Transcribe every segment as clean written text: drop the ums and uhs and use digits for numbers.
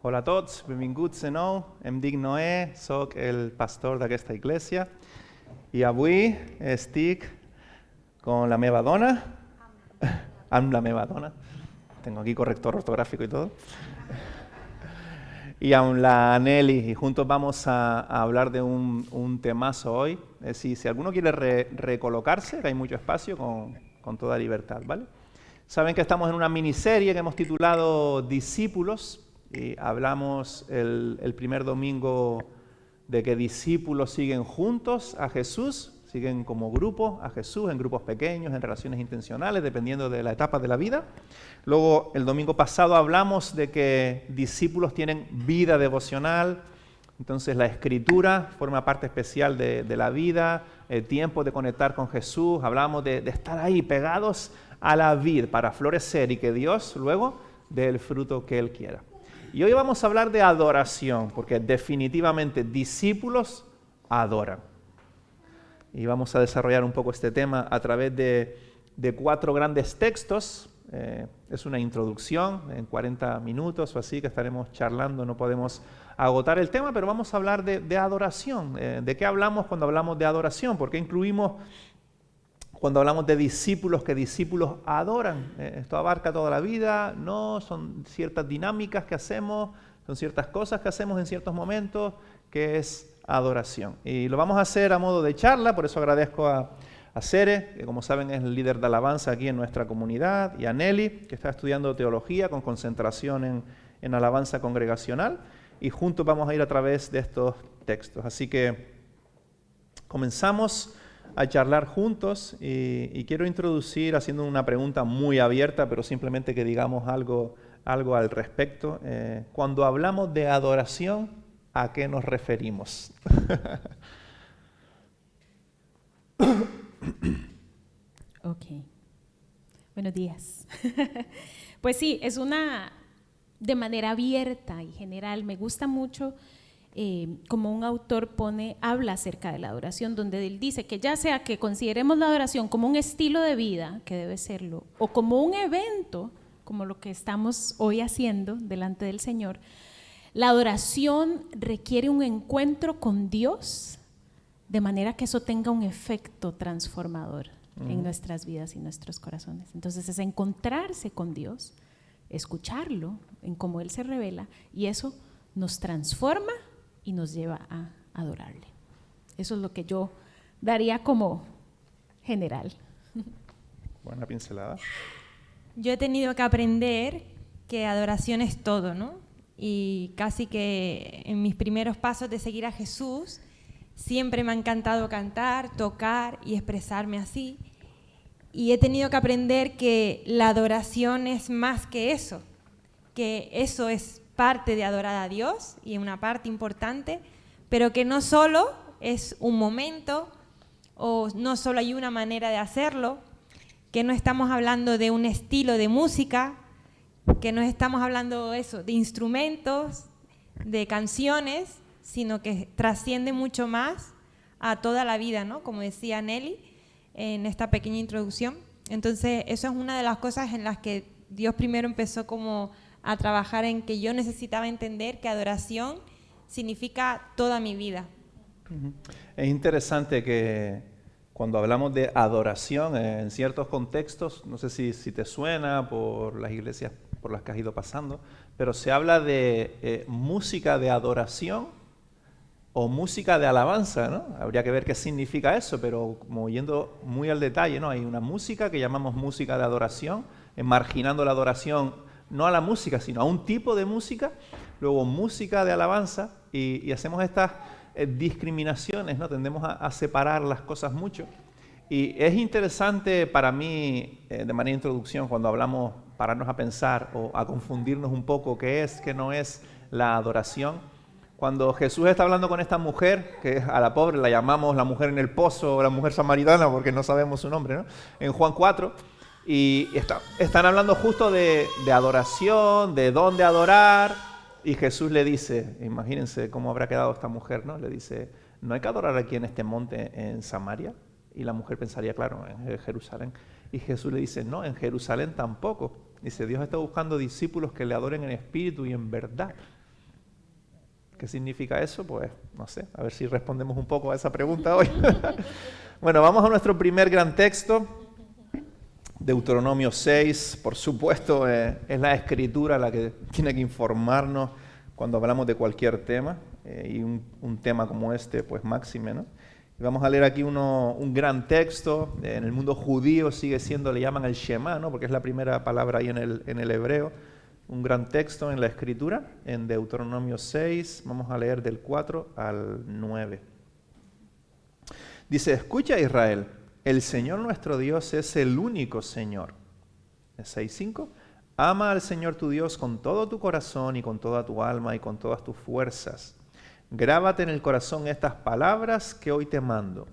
Hola a tots, benvinguts de nou. Em dic Noé, soc el pastor d'aquesta iglesia i avui estic con la meva dona, amb la meva dona, tengo aquí corrector ortográfico y todo, y amb la Nelly, y juntos vamos a hablar de un temazo hoy. Si alguno quiere recolocarse, que hay mucho espacio, con toda libertad, ¿vale? Saben que estamos en una miniserie que hemos titulado Discípulos, y hablamos el primer domingo de que discípulos siguen juntos a Jesús, siguen como grupo a Jesús, en grupos pequeños, en relaciones intencionales, dependiendo de la etapa de la vida. Luego, el domingo pasado hablamos de que discípulos tienen vida devocional, entonces la Escritura forma parte especial de la vida, el tiempo de conectar con Jesús, hablamos de estar ahí pegados a la vid para florecer y que Dios luego dé el fruto que Él quiera. Y hoy vamos a hablar de adoración, porque definitivamente discípulos adoran. Y vamos a desarrollar un poco este tema a través de 4 grandes textos. Es una introducción en 40 minutos o así que estaremos charlando, no podemos agotar el tema, pero vamos a hablar de adoración. ¿De qué hablamos cuando hablamos de adoración? ¿Por qué incluimos cuando hablamos de discípulos que discípulos adoran? Esto abarca toda la vida, no, son ciertas dinámicas que hacemos, son ciertas cosas que hacemos en ciertos momentos, que es adoración. Y lo vamos a hacer a modo de charla, por eso agradezco a Cere, que como saben es el líder de alabanza aquí en nuestra comunidad, y a Nelly, que está estudiando teología con concentración en alabanza congregacional, y juntos vamos a ir a través de estos textos. Así que comenzamos a charlar juntos y quiero introducir haciendo una pregunta muy abierta, pero simplemente que digamos algo al respecto. Cuando hablamos de adoración, ¿a qué nos referimos? Ok. Buenos días. Pues sí, es de manera abierta y general. Me gusta mucho como un autor habla acerca de la adoración, donde él dice que ya sea que consideremos la adoración como un estilo de vida, que debe serlo, o como un evento, como lo que estamos hoy haciendo delante del Señor, la adoración requiere un encuentro con Dios, de manera que eso tenga un efecto transformador en nuestras vidas y nuestros corazones. Entonces es encontrarse con Dios, escucharlo en cómo Él se revela, y eso nos transforma y nos lleva a adorarle. Eso es lo que yo daría como general. Buena pincelada. Yo he tenido que aprender que adoración es todo, ¿no? Y casi que en mis primeros pasos de seguir a Jesús, siempre me ha encantado cantar, tocar y expresarme así. Y he tenido que aprender que la adoración es más que eso es parte de adorar a Dios y una parte importante, pero que no solo es un momento o no solo hay una manera de hacerlo, que no estamos hablando de un estilo de música, que no estamos hablando de instrumentos, de canciones, sino que trasciende mucho más a toda la vida, ¿no? Como decía Nelly en esta pequeña introducción. Entonces, eso es una de las cosas en las que Dios primero empezó como a trabajar en que yo necesitaba entender que adoración significa toda mi vida. Es interesante que cuando hablamos de adoración en ciertos contextos, no sé si te suena por las iglesias por las que has ido pasando, pero se habla de música de adoración o música de alabanza, ¿no? Habría que ver qué significa eso, pero como yendo muy al detalle, ¿no? Hay una música que llamamos música de adoración, marginando la adoración no a la música, sino a un tipo de música, luego música de alabanza, y hacemos estas discriminaciones, ¿no? Tendemos a separar las cosas mucho. Y es interesante para mí, de manera de introducción, cuando hablamos, pararnos a pensar o a confundirnos un poco qué no es la adoración. Cuando Jesús está hablando con esta mujer, que a la pobre la llamamos la mujer en el pozo o la mujer samaritana porque no sabemos su nombre, ¿no? En Juan 4, y están hablando justo de adoración, de dónde adorar, y Jesús le dice, imagínense cómo habrá quedado esta mujer, ¿no? Le dice, ¿no hay que adorar aquí en este monte en Samaria? Y la mujer pensaría, claro, en Jerusalén. Y Jesús le dice, no, en Jerusalén tampoco. Dice, Dios está buscando discípulos que le adoren en espíritu y en verdad. ¿Qué significa eso? Pues no sé, a ver si respondemos un poco a esa pregunta hoy. Bueno, vamos a nuestro primer gran texto, Deuteronomio 6. Por supuesto, es la Escritura la que tiene que informarnos cuando hablamos de cualquier tema, y un tema como este, pues máxime, ¿no? Y vamos a leer aquí un gran texto. En el mundo judío sigue siendo, le llaman el Shema, ¿no? Porque es la primera palabra ahí en el hebreo. Un gran texto en la Escritura, en Deuteronomio 6, vamos a leer del 4 al 9. Dice: escucha, Israel, el Señor nuestro Dios es el único Señor. 6:5. Ama al Señor tu Dios con todo tu corazón y con toda tu alma y con todas tus fuerzas. Grábate en el corazón estas palabras que hoy te mando.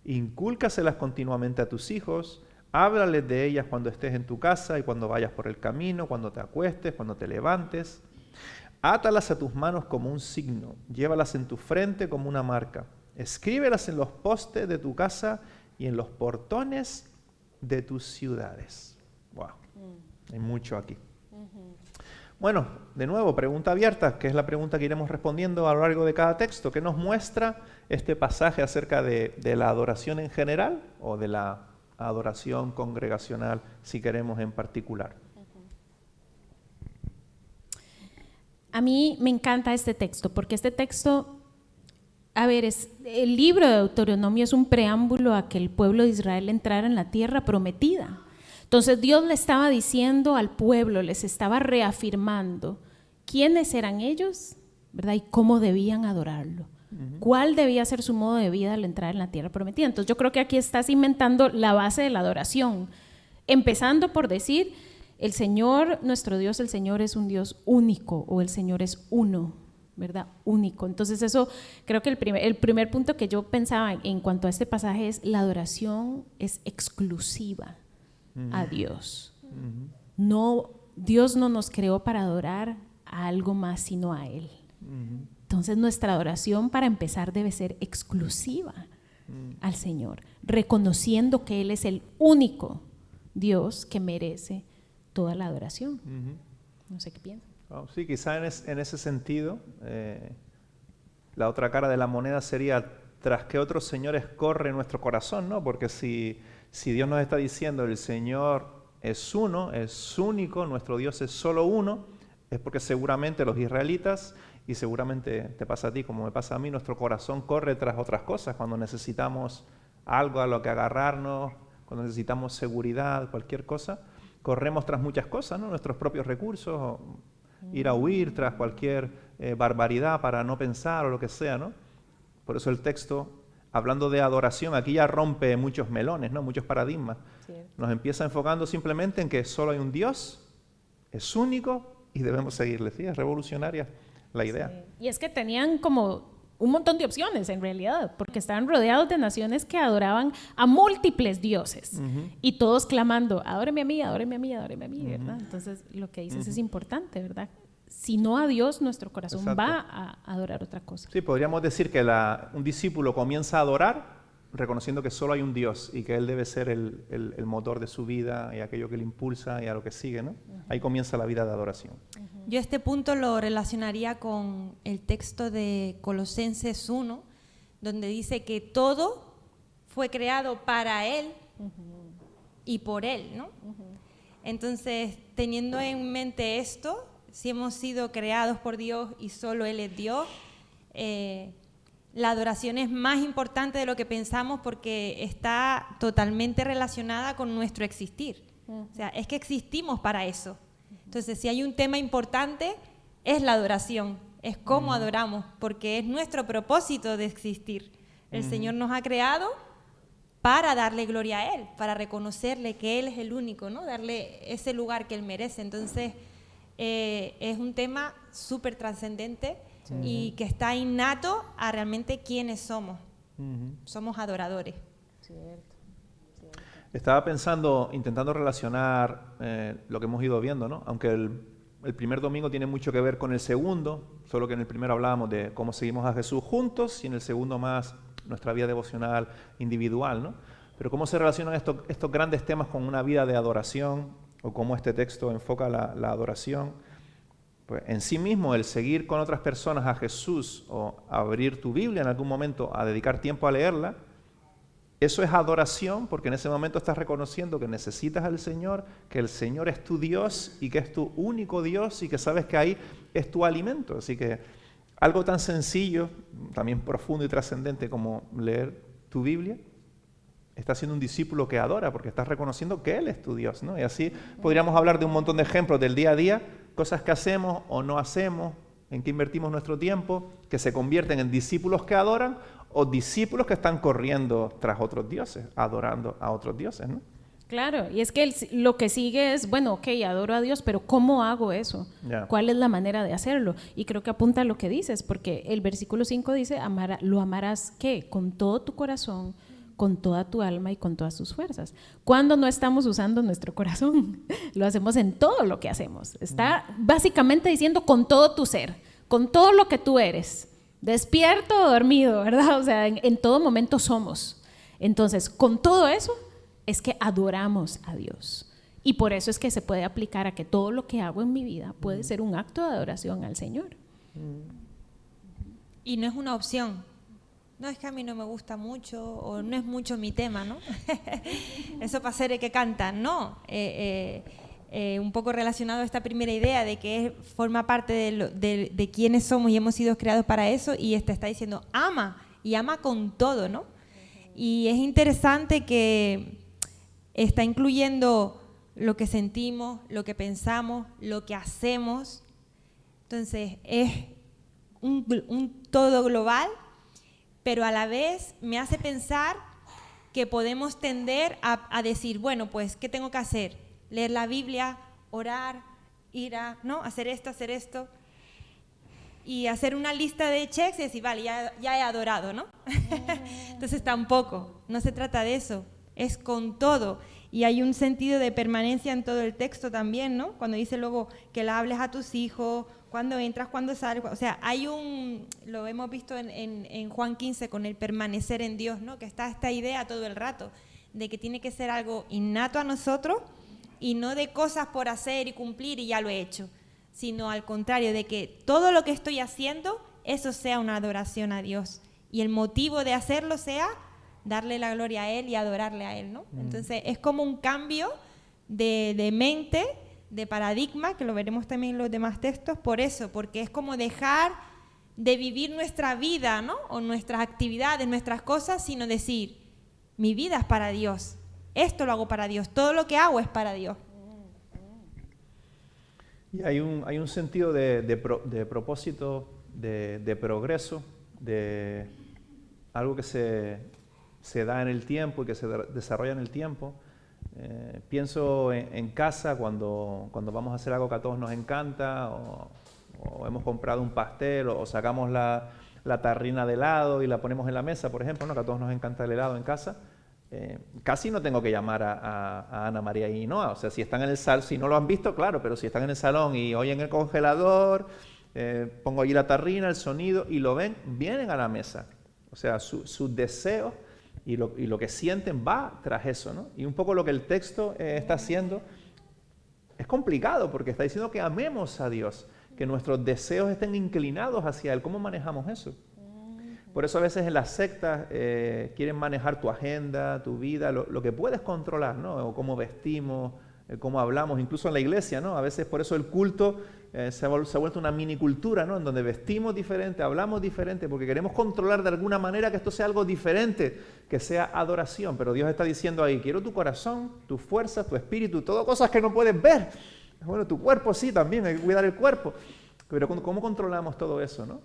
Incúlcaselas continuamente a tus hijos. Háblales de ellas cuando estés en tu casa y cuando vayas por el camino, cuando te acuestes, cuando te levantes. Átalas a tus manos como un signo. Llévalas en tu frente como una marca. Escríbelas en los postes de tu casa y en los portones de tus ciudades. Wow, hay mucho aquí. Bueno, de nuevo, pregunta abierta, que es la pregunta que iremos respondiendo a lo largo de cada texto. ¿Qué nos muestra este pasaje acerca de la adoración en general o de la adoración congregacional, si queremos, en particular? A mí me encanta este texto, porque este texto, a ver, el libro de Deuteronomio es un preámbulo a que el pueblo de Israel entrara en la tierra prometida. Entonces Dios le estaba diciendo al pueblo, les estaba reafirmando quiénes eran ellos, ¿verdad? Y cómo debían adorarlo. ¿Cuál debía ser su modo de vida al entrar en la tierra prometida? Entonces yo creo que aquí está cimentando la base de la adoración, empezando por decir: el Señor, nuestro Dios, el Señor es un Dios único, o el Señor es uno, ¿verdad? Único. Entonces eso, creo que el primer punto que yo pensaba en cuanto a este pasaje es: la adoración es exclusiva a Dios. No, Dios no nos creó para adorar a algo más sino a Él. Entonces nuestra adoración, para empezar, debe ser exclusiva al Señor, reconociendo que Él es el único Dios que merece toda la adoración. No sé qué piensan. Oh, sí, quizá en ese sentido, la otra cara de la moneda sería: tras qué otros señores corre nuestro corazón, ¿no? Porque si Dios nos está diciendo el Señor es uno, es único, nuestro Dios es solo uno, es porque seguramente los israelitas, y seguramente te pasa a ti como me pasa a mí, nuestro corazón corre tras otras cosas cuando necesitamos algo a lo que agarrarnos, cuando necesitamos seguridad, cualquier cosa, corremos tras muchas cosas, ¿no? Nuestros propios recursos, ir a huir tras cualquier barbaridad para no pensar o lo que sea, ¿no? Por eso el texto, hablando de adoración, aquí ya rompe muchos melones, ¿no? Muchos paradigmas. Cierto. Nos empieza enfocando simplemente en que solo hay un Dios, es único y debemos seguirle. Sí, es revolucionaria la idea. Sí. Y es que tenían como un montón de opciones en realidad, porque estaban rodeados de naciones que adoraban a múltiples dioses y todos clamando: adóreme a mí, adóreme a mí, adóreme a mí, ¿verdad? Entonces lo que dices es importante, ¿verdad? Si no a Dios, nuestro corazón va a adorar otra cosa. Sí, podríamos decir que un discípulo comienza a adorar reconociendo que solo hay un Dios y que Él debe ser el motor de su vida y aquello que le impulsa y a lo que sigue, ¿no? Ahí comienza la vida de adoración. Yo este punto lo relacionaría con el texto de Colosenses 1, donde dice que todo fue creado para Él y por Él, ¿no? Entonces, teniendo en mente esto, si hemos sido creados por Dios y solo Él es Dios, la adoración es más importante de lo que pensamos, porque está totalmente relacionada con nuestro existir. O sea, es que existimos para eso. Entonces, si hay un tema importante, es la adoración, es cómo adoramos, porque es nuestro propósito de existir. El Señor nos ha creado para darle gloria a Él, para reconocerle que Él es el único, ¿no? Darle ese lugar que Él merece. Entonces, es un tema súper trascendente y que está innato a realmente quiénes somos. Somos adoradores. Cierto. Estaba pensando, intentando relacionar lo que hemos ido viendo, ¿no? Aunque el primer domingo tiene mucho que ver con el segundo, solo que en el primero hablábamos de cómo seguimos a Jesús juntos y en el segundo más nuestra vida devocional individual, ¿no? Pero cómo se relacionan estos grandes temas con una vida de adoración, o cómo este texto enfoca la adoración. Pues en sí mismo el seguir con otras personas a Jesús o abrir tu Biblia en algún momento a dedicar tiempo a leerla, eso es adoración, porque en ese momento estás reconociendo que necesitas al Señor, que el Señor es tu Dios y que es tu único Dios y que sabes que ahí es tu alimento. Así que algo tan sencillo, también profundo y trascendente como leer tu Biblia, estás siendo un discípulo que adora porque estás reconociendo que Él es tu Dios, ¿no? Y así podríamos hablar de un montón de ejemplos del día a día, cosas que hacemos o no hacemos, en que invertimos nuestro tiempo, que se convierten en discípulos que adoran o discípulos que están corriendo tras otros dioses, adorando a otros dioses, ¿no? Claro, y es que lo que sigue es, bueno, ok, adoro a Dios, pero ¿cómo hago eso? Yeah. ¿Cuál es la manera de hacerlo? Y creo que apunta a lo que dices, porque el versículo 5 dice, lo amarás, ¿qué? Con todo tu corazón, con toda tu alma y con todas tus fuerzas. ¿Cuándo no estamos usando nuestro corazón? Lo hacemos en todo lo que hacemos. Está básicamente diciendo con todo tu ser, con todo lo que tú eres, despierto o dormido, ¿verdad? O sea, en todo momento somos. Entonces, con todo eso es que adoramos a Dios. Y por eso es que se puede aplicar a que todo lo que hago en mi vida puede ser un acto de adoración al Señor. Y no es una opción. No es que a mí no me gusta mucho o no es mucho mi tema, ¿no? Eso para ser que cantan, no. Un poco relacionado a esta primera idea de que forma parte de quiénes somos y hemos sido creados para eso, y está diciendo ama, y ama con todo, ¿no? Y es interesante que está incluyendo lo que sentimos, lo que pensamos, lo que hacemos. Entonces es un todo global, pero a la vez me hace pensar que podemos tender a decir, bueno, pues, ¿qué tengo que hacer? Leer la Biblia, orar, ¿no? Hacer esto, y hacer una lista de checks y decir, vale, ya he adorado, ¿no? Entonces tampoco, no se trata de eso, es con todo. Y hay un sentido de permanencia en todo el texto también, ¿no? Cuando dice luego que le hables a tus hijos, cuando entras, cuando sales, o sea, lo hemos visto en Juan 15 con el permanecer en Dios, ¿no? Que está esta idea todo el rato de que tiene que ser algo innato a nosotros y no de cosas por hacer y cumplir y ya lo he hecho, sino al contrario, de que todo lo que estoy haciendo, eso sea una adoración a Dios y el motivo de hacerlo sea darle la gloria a Él y adorarle a Él, ¿no? Entonces es como un cambio de mente, de paradigma, que lo veremos también en los demás textos, por eso, porque es como dejar de vivir nuestra vida, ¿no? O nuestras actividades, nuestras cosas, sino decir, mi vida es para Dios, esto lo hago para Dios, todo lo que hago es para Dios. Y hay un sentido de propósito, de progreso, de algo que se da en el tiempo y que se desarrolla en el tiempo. Pienso en casa cuando vamos a hacer algo que a todos nos encanta, o hemos comprado un pastel, o sacamos la tarrina de helado y la ponemos en la mesa, por ejemplo, ¿no? Que a todos nos encanta el helado en casa. Casi no tengo que llamar a Ana María y Noa. O sea, si están en el salón, si no lo han visto, claro, pero si están en el salón y oyen el congelador, pongo allí la tarrina, el sonido, y lo ven, vienen a la mesa. O sea, sus deseos y lo que sienten va tras eso, ¿no? Y un poco lo que el texto está haciendo es complicado, porque está diciendo que amemos a Dios, que nuestros deseos estén inclinados hacia Él. ¿Cómo manejamos eso? Por eso a veces en las sectas quieren manejar tu agenda, tu vida, lo que puedes controlar, ¿no? O cómo vestimos, cómo hablamos, incluso en la iglesia, ¿no? A veces por eso el culto se ha vuelto una minicultura, ¿no? En donde vestimos diferente, hablamos diferente, porque queremos controlar de alguna manera que esto sea algo diferente, que sea adoración. Pero Dios está diciendo ahí, quiero tu corazón, tus fuerzas, tu espíritu, todo cosas que no puedes ver. Bueno, tu cuerpo sí, también, hay que cuidar el cuerpo. Pero ¿cómo controlamos todo eso, no?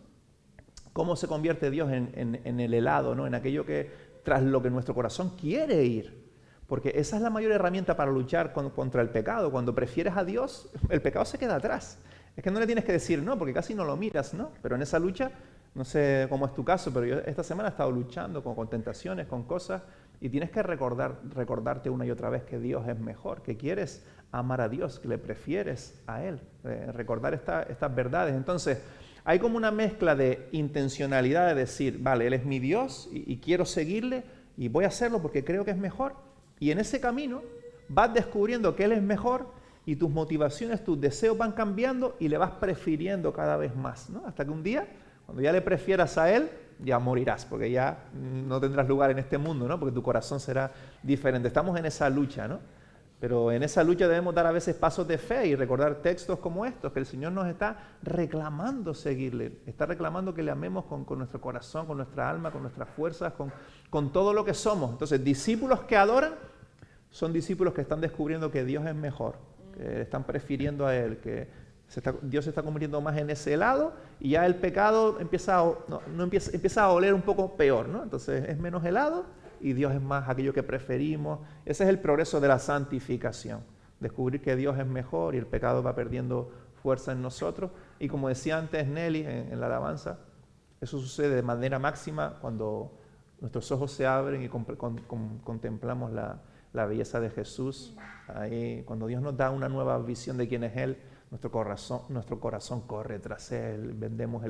¿Cómo se convierte Dios en el helado, ¿no? En aquello que tras lo que nuestro corazón quiere ir? Porque esa es la mayor herramienta para luchar contra el pecado. Cuando prefieres a Dios, el pecado se queda atrás. Es que no le tienes que decir no, porque casi no lo miras, ¿no? Pero en esa lucha, no sé cómo es tu caso, pero yo esta semana he estado luchando con tentaciones, con cosas, y tienes que recordarte una y otra vez que Dios es mejor, que quieres amar a Dios, que le prefieres a Él, recordar estas verdades. Entonces, hay como una mezcla de intencionalidad de decir, vale, Él es mi Dios y quiero seguirle y voy a hacerlo porque creo que es mejor. Y en ese camino vas descubriendo que Él es mejor y tus motivaciones, tus deseos van cambiando y le vas prefiriendo cada vez más, ¿no? Hasta que un día, cuando ya le prefieras a Él, ya morirás, porque ya no tendrás lugar en este mundo, ¿no? Porque tu corazón será diferente. Estamos en esa lucha, ¿no? Pero en esa lucha debemos dar a veces pasos de fe y recordar textos como estos, que el Señor nos está reclamando seguirle, está reclamando que le amemos con nuestro corazón, con nuestra alma, con nuestras fuerzas, con todo lo que somos. Entonces, discípulos que adoran son discípulos que están descubriendo que Dios es mejor, que están prefiriendo a Él, que Dios se está convirtiendo más en ese helado y ya el pecado empieza a oler un poco peor, ¿no? Entonces es menos helado y Dios es más aquello que preferimos. Ese es el progreso de la santificación, descubrir que Dios es mejor y el pecado va perdiendo fuerza en nosotros. Y como decía antes Nelly en la alabanza, eso sucede de manera máxima cuando nuestros ojos se abren y contemplamos la belleza de Jesús. Ahí, cuando Dios nos da una nueva visión de quién es Él, nuestro corazón corre tras Él, vendemos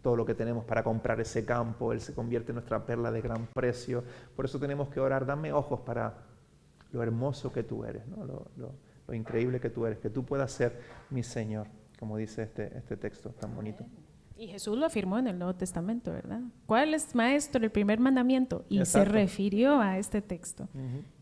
todo lo que tenemos para comprar ese campo, Él se convierte en nuestra perla de gran precio. Por eso tenemos que orar, dame ojos para lo hermoso que tú eres, ¿no? Lo increíble que tú eres, que tú puedas ser mi Señor, como dice este texto tan bonito. Y Jesús lo afirmó en el Nuevo Testamento, ¿verdad? ¿Cuál es, maestro, el primer mandamiento? Y se refirió a este texto.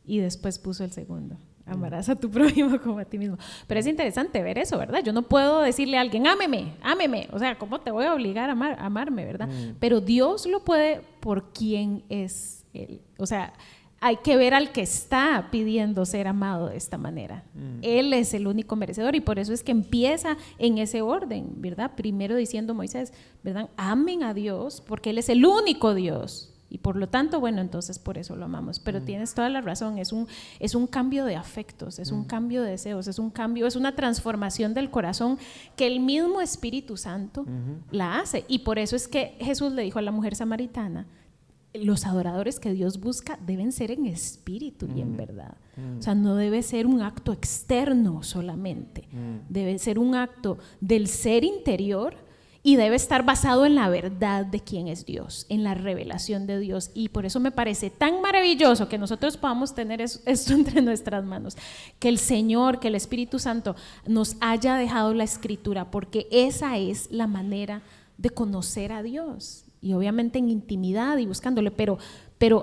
Y después puso el segundo. Amarás a tu prójimo como a ti mismo. Pero es interesante ver eso, ¿verdad? Yo no puedo decirle a alguien, ámeme. O sea, ¿cómo te voy a obligar a amarme, verdad? Pero Dios lo puede por quién es Él. O sea, hay que ver al que está pidiendo ser amado de esta manera. Él es el único merecedor y por eso es que empieza en ese orden, ¿verdad? Primero diciendo Moisés, ¿verdad? Amen a Dios porque Él es el único Dios. Y por lo tanto, bueno, entonces por eso lo amamos. Pero tienes toda la razón, es un cambio de afectos, es un cambio de deseos, es una transformación del corazón que el mismo Espíritu Santo la hace. Y por eso es que Jesús le dijo a la mujer samaritana, los adoradores que Dios busca deben ser en espíritu y en verdad. O sea, no debe ser un acto externo solamente, debe ser un acto del ser interior. Y debe estar basado en la verdad de quién es Dios, en la revelación de Dios. Y por eso me parece tan maravilloso que nosotros podamos tener esto entre nuestras manos, que el Señor, que el Espíritu Santo nos haya dejado la Escritura, porque esa es la manera de conocer a Dios. Y obviamente en intimidad y buscándole, pero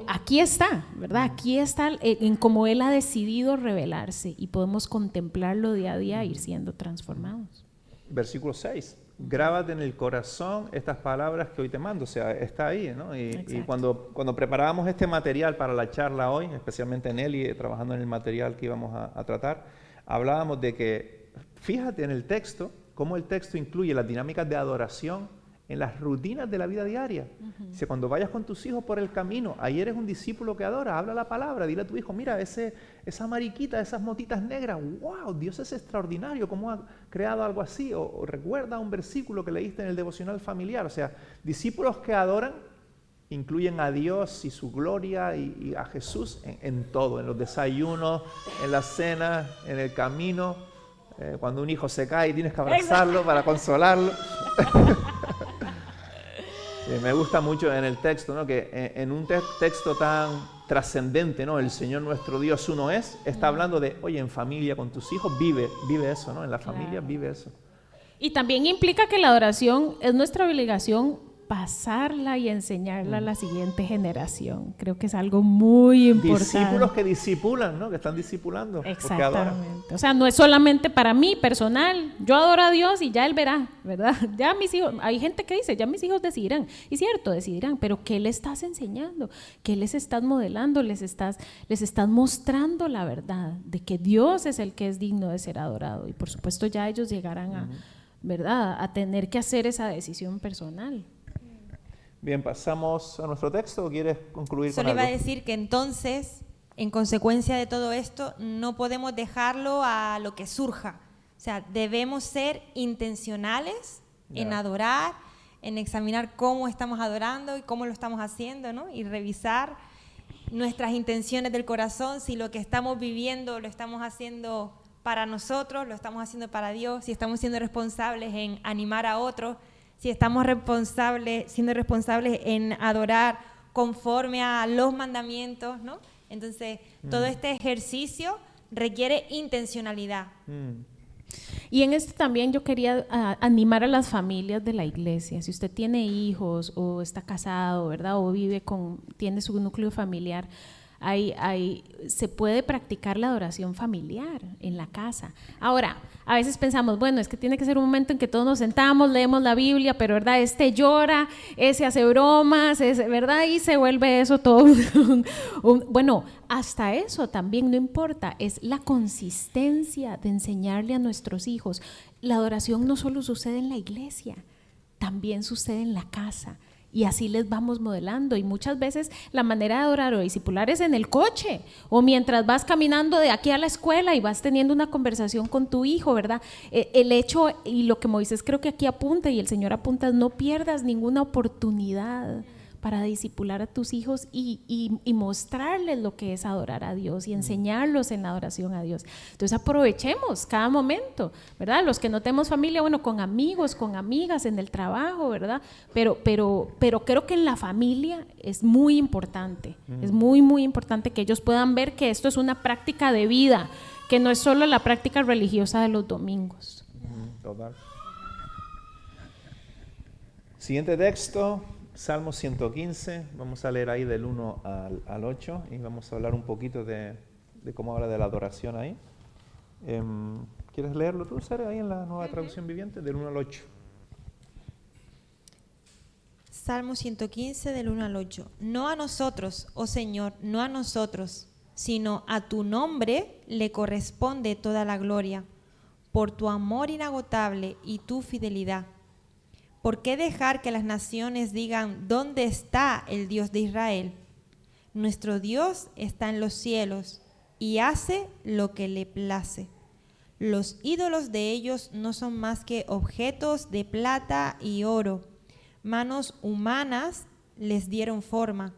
aquí está, ¿verdad? Aquí está en cómo Él ha decidido revelarse y podemos contemplarlo día a día e ir siendo transformados. Versículo 6. Grábate en el corazón estas palabras que hoy te mando, o sea, está ahí, ¿no? Y cuando preparábamos este material para la charla hoy, especialmente Nelly, trabajando en el material que íbamos a tratar, hablábamos de que, fíjate en el texto, cómo el texto incluye las dinámicas de adoración en las rutinas de la vida diaria. Si cuando vayas con tus hijos por el camino, ahí eres un discípulo que adora, habla la palabra, dile a tu hijo, mira, esa mariquita, esas motitas negras, wow, Dios es extraordinario, cómo ha creado algo así, o recuerda un versículo que leíste en el devocional familiar. O sea, discípulos que adoran incluyen a Dios y su gloria y a Jesús en todo, en los desayunos, en las cenas, en el camino, cuando un hijo se cae y tienes que abrazarlo para consolarlo. Sí, me gusta mucho en el texto, ¿no? Que en un texto tan trascendente, ¿no? El Señor nuestro Dios uno está hablando de, oye, en familia con tus hijos vive eso, ¿no? En la familia vive eso. Y también implica que la adoración es nuestra obligación pasarla y enseñarla a la siguiente generación. Creo que es algo muy importante. Discípulos que discipulan, ¿no? Que están discipulando. Exactamente. O sea, no es solamente para mí personal. Yo adoro a Dios y ya Él verá, ¿verdad? Ya mis hijos, hay gente que dice, ya mis hijos decidirán. Y cierto, decidirán, pero ¿qué le estás enseñando? ¿Qué les estás modelando? Les estás mostrando la verdad de que Dios es el que es digno de ser adorado. Y por supuesto ya ellos llegarán a, ¿verdad? A tener que hacer esa decisión personal. Bien, pasamos a nuestro texto, ¿o quieres concluir Solo con algo? iba a decir que entonces, en consecuencia de todo esto, no podemos dejarlo a lo que surja. O sea, debemos ser intencionales en adorar, en examinar cómo estamos adorando y cómo lo estamos haciendo, ¿no? Y revisar nuestras intenciones del corazón, si lo que estamos viviendo lo estamos haciendo para nosotros, lo estamos haciendo para Dios, si estamos siendo responsables en animar a otros, si estamos siendo responsables en adorar conforme a los mandamientos, ¿no? Entonces, todo este ejercicio requiere intencionalidad. Y en esto también yo quería animar a las familias de la iglesia. Si usted tiene hijos o está casado, ¿verdad? O tiene su núcleo familiar, se puede practicar la adoración familiar en la casa. Ahora, a veces pensamos, bueno, es que tiene que ser un momento en que todos nos sentamos, leemos la Biblia, pero ¿verdad? Este llora, ese hace bromas, ¿verdad? Y se vuelve eso todo. Bueno, hasta eso también no importa, es la consistencia de enseñarle a nuestros hijos. La adoración no solo sucede en la iglesia, también sucede en la casa. Y así les vamos modelando, y muchas veces la manera de adorar o discipular es en el coche o mientras vas caminando de aquí a la escuela y vas teniendo una conversación con tu hijo, ¿verdad? El hecho, y lo que Moisés creo que aquí apunta y el Señor apunta, es no pierdas ninguna oportunidad para discipular a tus hijos y mostrarles lo que es adorar a Dios y enseñarlos en la adoración a Dios. Entonces aprovechemos cada momento, ¿verdad? Los que no tenemos familia, bueno, con amigos, con amigas, en el trabajo, ¿verdad? Pero creo que en la familia es muy importante, es muy, muy importante que ellos puedan ver que esto es una práctica de vida, que no es solo la práctica religiosa de los domingos. Total. Siguiente texto. Salmo 115, vamos a leer ahí del 1 al 8 y vamos a hablar un poquito de cómo habla de la adoración ahí. ¿Quieres leerlo tú, Sara, ahí en la Nueva Traducción Viviente, del 1 al 8? Salmo 115, del 1 al 8. No a nosotros, oh Señor, no a nosotros, sino a tu nombre le corresponde toda la gloria, por tu amor inagotable y tu fidelidad. ¿Por qué dejar que las naciones digan, ¿dónde está el Dios de Israel? Nuestro Dios está en los cielos y hace lo que le place. Los ídolos de ellos no son más que objetos de plata y oro. Manos humanas les dieron forma.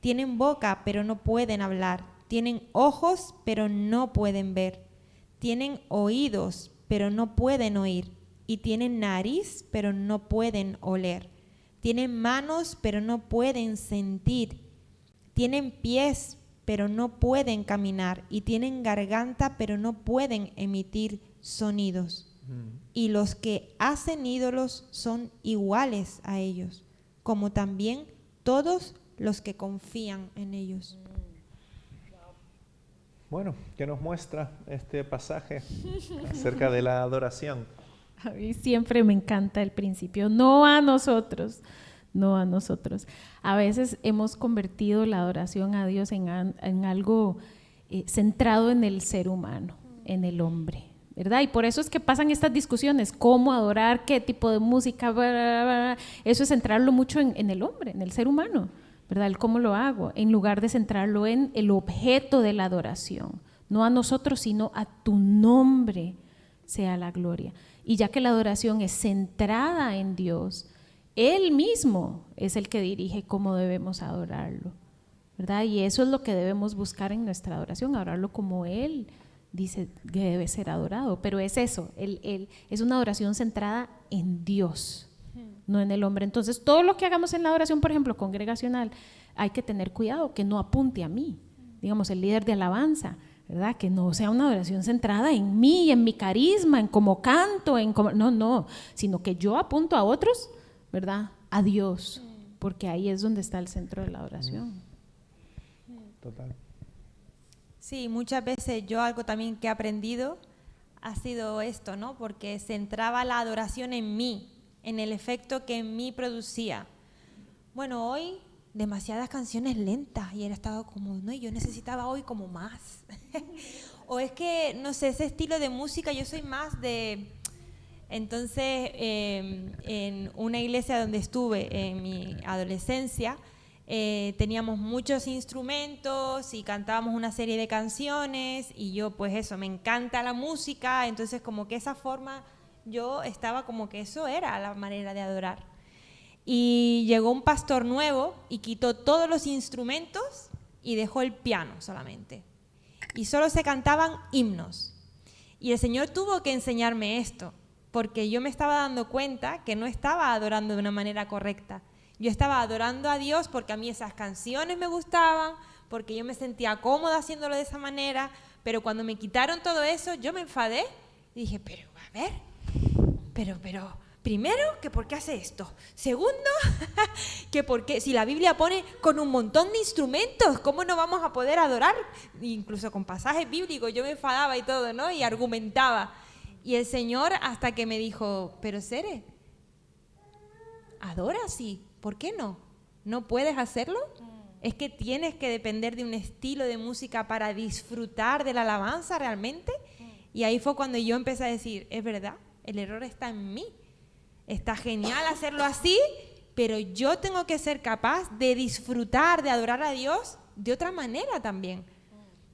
Tienen boca, pero no pueden hablar. Tienen ojos, pero no pueden ver. Tienen oídos, pero no pueden oír. Y tienen nariz, pero no pueden oler. Tienen manos, pero no pueden sentir. Tienen pies, pero no pueden caminar. Y tienen garganta, pero no pueden emitir sonidos. Y los que hacen ídolos son iguales a ellos, como también todos los que confían en ellos. Bueno, ¿qué nos muestra este pasaje acerca de la adoración? A mí siempre me encanta el principio, no a nosotros, no a nosotros. A veces hemos convertido la adoración a Dios en algo centrado en el ser humano, en el hombre, ¿verdad? Y por eso es que pasan estas discusiones, cómo adorar, qué tipo de música, bla, bla, bla. Eso es centrarlo mucho en el hombre, en el ser humano, ¿verdad? El cómo lo hago, en lugar de centrarlo en el objeto de la adoración, no a nosotros, sino a tu nombre sea la gloria. Y ya que la adoración es centrada en Dios, Él mismo es el que dirige cómo debemos adorarlo, ¿verdad? Y eso es lo que debemos buscar en nuestra adoración, adorarlo como Él dice que debe ser adorado. Pero es eso, es una adoración centrada en Dios, no en el hombre. Entonces, todo lo que hagamos en la adoración, por ejemplo, congregacional, hay que tener cuidado que no apunte a mí, digamos, el líder de alabanza, ¿verdad? Que no sea una adoración centrada en mí, en mi carisma, en cómo canto, no, sino que yo apunto a otros, ¿verdad? A Dios, porque ahí es donde está el centro de la adoración. Total. Sí, muchas veces yo algo también que he aprendido ha sido esto, ¿no? Porque centraba la adoración en mí, en el efecto que en mí producía. Bueno, hoy demasiadas canciones lentas y él estaba como, no, yo necesitaba hoy como más. O es que, no sé, ese estilo de música, yo soy más de... Entonces, en una iglesia donde estuve en mi adolescencia, teníamos muchos instrumentos y cantábamos una serie de canciones y yo, pues eso, me encanta la música, entonces como que esa forma, yo estaba como que eso era la manera de adorar. Y llegó un pastor nuevo y quitó todos los instrumentos y dejó el piano solamente. Y solo se cantaban himnos. Y el Señor tuvo que enseñarme esto, porque yo me estaba dando cuenta que no estaba adorando de una manera correcta. Yo estaba adorando a Dios porque a mí esas canciones me gustaban, porque yo me sentía cómoda haciéndolo de esa manera, pero cuando me quitaron todo eso, yo me enfadé y dije, pero a ver, pero, primero, que por qué hace esto. Segundo, que porque si la Biblia pone con un montón de instrumentos, ¿cómo no vamos a poder adorar? Incluso con pasajes bíblicos, yo me enfadaba y todo, ¿no? Y argumentaba. Y el Señor hasta que me dijo, pero Sere, adora sí, ¿por qué no? ¿No puedes hacerlo? ¿Es que tienes que depender de un estilo de música para disfrutar de la alabanza realmente? Y ahí fue cuando yo empecé a decir, es verdad, el error está en mí. Está genial hacerlo así, pero yo tengo que ser capaz de disfrutar, de adorar a Dios de otra manera también.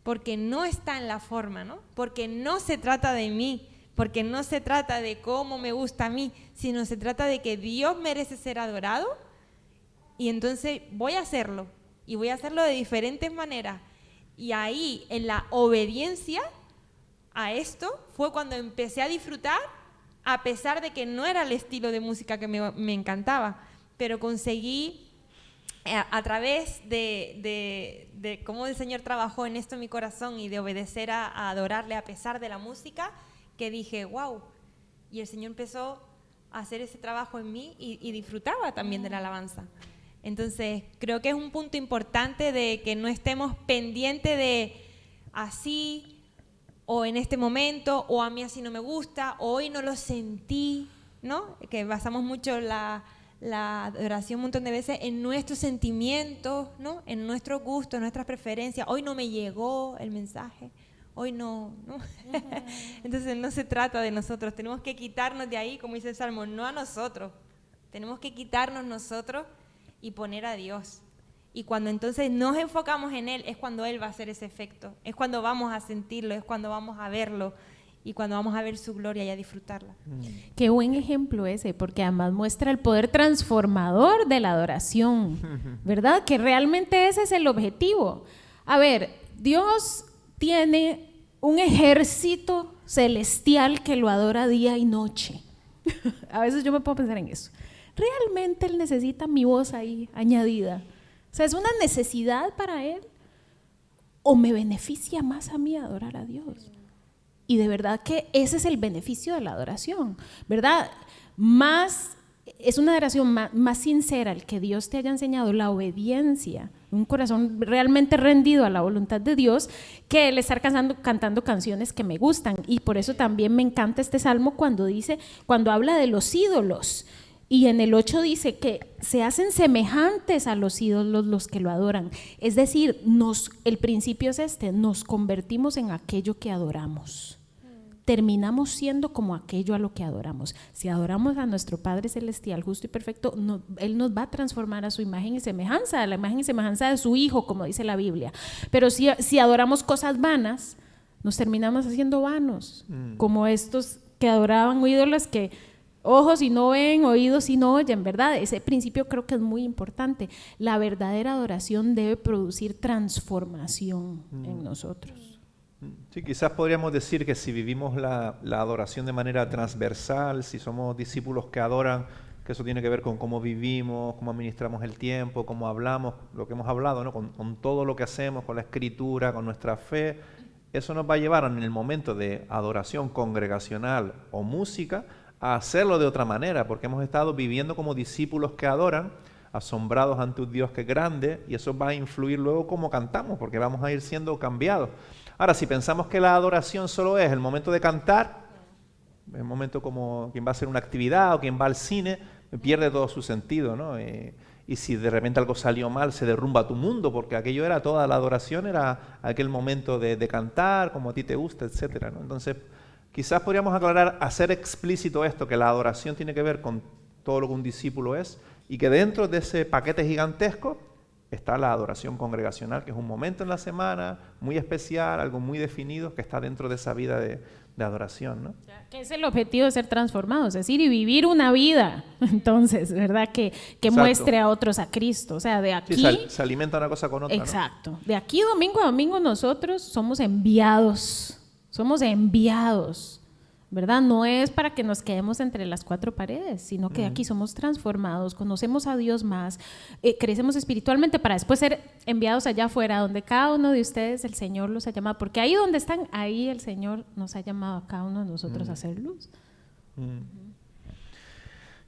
Porque no está en la forma, ¿no? Porque no se trata de mí, porque no se trata de cómo me gusta a mí, sino se trata de que Dios merece ser adorado y entonces voy a hacerlo y voy a hacerlo de diferentes maneras. Y ahí, en la obediencia a esto, fue cuando empecé a disfrutar, a pesar de que no era el estilo de música que me encantaba, pero conseguí a través de cómo el Señor trabajó en esto en mi corazón y de obedecer a adorarle a pesar de la música, que dije, wow, y el Señor empezó a hacer ese trabajo en mí y disfrutaba también de la alabanza. Entonces, creo que es un punto importante de que no estemos pendientes de así, o en este momento, o a mí así no me gusta, o hoy no lo sentí, ¿no? Que basamos mucho la adoración un montón de veces en nuestros sentimientos, ¿no? En nuestros gustos, nuestras preferencias. Hoy no me llegó el mensaje, hoy no. Entonces no se trata de nosotros, tenemos que quitarnos de ahí, como dice el Salmo, no a nosotros, tenemos que quitarnos nosotros y poner a Dios. Y cuando entonces nos enfocamos en Él, es cuando Él va a hacer ese efecto, es cuando vamos a sentirlo, es cuando vamos a verlo y cuando vamos a ver su gloria y a disfrutarla. Qué buen ejemplo ese, porque además muestra el poder transformador de la adoración, ¿verdad? Que realmente ese es el objetivo. A ver, Dios tiene un ejército celestial que lo adora día y noche. A veces yo me puedo pensar en eso. ¿Realmente Él necesita mi voz ahí añadida? O sea, ¿es una necesidad para Él? ¿O me beneficia más a mí adorar a Dios? Y de verdad que ese es el beneficio de la adoración, ¿verdad? Es una adoración más sincera, el que Dios te haya enseñado la obediencia, un corazón realmente rendido a la voluntad de Dios, que el estar cantando canciones que me gustan. Y por eso también me encanta este salmo cuando habla de los ídolos. Y en el 8 dice que se hacen semejantes a los ídolos los que lo adoran. Es decir, el principio es nos convertimos en aquello que adoramos. Terminamos siendo como aquello a lo que adoramos. Si adoramos a nuestro Padre Celestial, justo y perfecto, Él nos va a transformar a su imagen y semejanza, a la imagen y semejanza de su Hijo, como dice la Biblia. Pero si adoramos cosas vanas, nos terminamos haciendo vanos, como estos que adoraban ídolos que ojos y no ven, oídos y no oyen, ¿verdad? Ese principio creo que es muy importante. La verdadera adoración debe producir transformación en nosotros. Sí, quizás podríamos decir que si vivimos la adoración de manera transversal, si somos discípulos que adoran, que eso tiene que ver con cómo vivimos, cómo administramos el tiempo, cómo hablamos, lo que hemos hablado, ¿no? Con todo lo que hacemos, con la escritura, con nuestra fe, eso nos va a llevar en el momento de adoración congregacional o música a hacerlo de otra manera, porque hemos estado viviendo como discípulos que adoran, asombrados ante un Dios que es grande, y eso va a influir luego cómo cantamos, porque vamos a ir siendo cambiados. Ahora, si pensamos que la adoración solo es el momento de cantar, el momento como quien va a hacer una actividad o quien va al cine, pierde todo su sentido, ¿no? Y si de repente algo salió mal, se derrumba tu mundo, porque aquello era toda la adoración, era aquel momento de cantar, como a ti te gusta, etcétera, ¿no? Entonces, quizás podríamos aclarar, hacer explícito esto, que la adoración tiene que ver con todo lo que un discípulo es, y que dentro de ese paquete gigantesco está la adoración congregacional, que es un momento en la semana muy especial, algo muy definido, que está dentro de esa vida de adoración, ¿no? Que es el objetivo de ser transformados, es decir, y vivir una vida, entonces, ¿verdad? Que muestre a otros a Cristo. O sea, de aquí... Sí, se alimenta una cosa con otra, exacto. ¿No? De aquí domingo a domingo nosotros somos enviados, ¿verdad? No es para que nos quedemos entre las cuatro paredes, sino que aquí somos transformados, conocemos a Dios más, crecemos espiritualmente para después ser enviados allá afuera, donde cada uno de ustedes el Señor los ha llamado, porque ahí donde están, ahí el Señor nos ha llamado a cada uno de nosotros a hacer luz.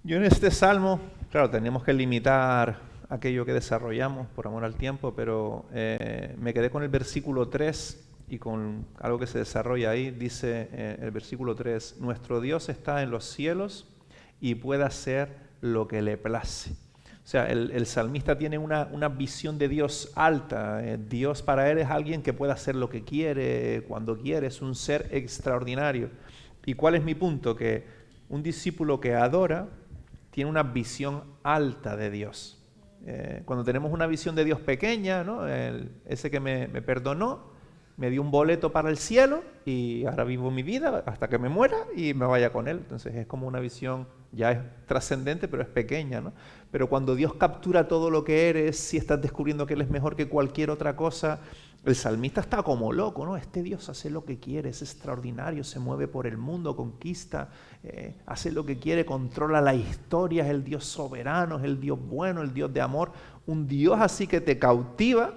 Yo en este salmo, claro, tenemos que limitar aquello que desarrollamos por amor al tiempo, pero me quedé con el versículo 3 y con algo que se desarrolla ahí. Dice el versículo 3, nuestro Dios está en los cielos y puede hacer lo que le place. O sea, el salmista tiene una visión de Dios alta. Dios para él es alguien que puede hacer lo que quiere, cuando quiere, es un ser extraordinario. ¿Y cuál es mi punto? Que un discípulo que adora tiene una visión alta de Dios. Cuando tenemos una visión de Dios pequeña, ¿no? Ese que me perdonó, me dio un boleto para el cielo y ahora vivo mi vida hasta que me muera y me vaya con Él. Entonces es como una visión, ya es trascendente, pero es pequeña, ¿no? Pero cuando Dios captura todo lo que eres, si estás descubriendo que Él es mejor que cualquier otra cosa, el salmista está como loco, ¿no? Este Dios hace lo que quiere, es extraordinario, se mueve por el mundo, conquista, hace lo que quiere, controla la historia, es el Dios soberano, es el Dios bueno, el Dios de amor. Un Dios así que te cautiva,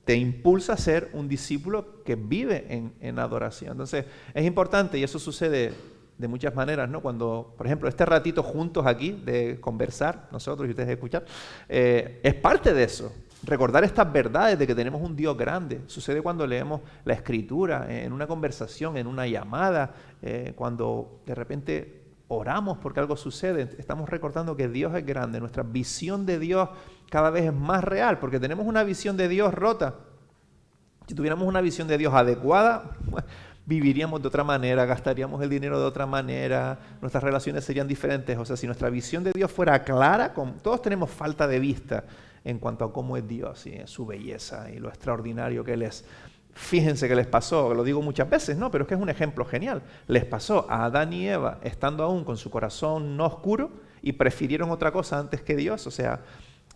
te impulsa a ser un discípulo que vive en adoración. Entonces es importante, y eso sucede de muchas maneras, ¿no? Cuando, por ejemplo, este ratito juntos aquí de conversar, nosotros y ustedes escuchar, es parte de eso. Recordar estas verdades de que tenemos un Dios grande. Sucede cuando leemos la Escritura, en una conversación, en una llamada, cuando de repente oramos porque algo sucede. Estamos recordando que Dios es grande. Nuestra visión de Dios cada vez es más real porque tenemos una visión de Dios rota. Si tuviéramos una visión de Dios adecuada, viviríamos de otra manera, gastaríamos el dinero de otra manera, nuestras relaciones serían diferentes. O sea, si nuestra visión de Dios fuera clara, todos tenemos falta de vista en cuanto a cómo es Dios y su belleza y lo extraordinario que Él es. Fíjense que les pasó, lo digo muchas veces, ¿no? Pero es que es un ejemplo genial. Les pasó a Adán y Eva estando aún con su corazón no oscuro y prefirieron otra cosa antes que Dios. O sea,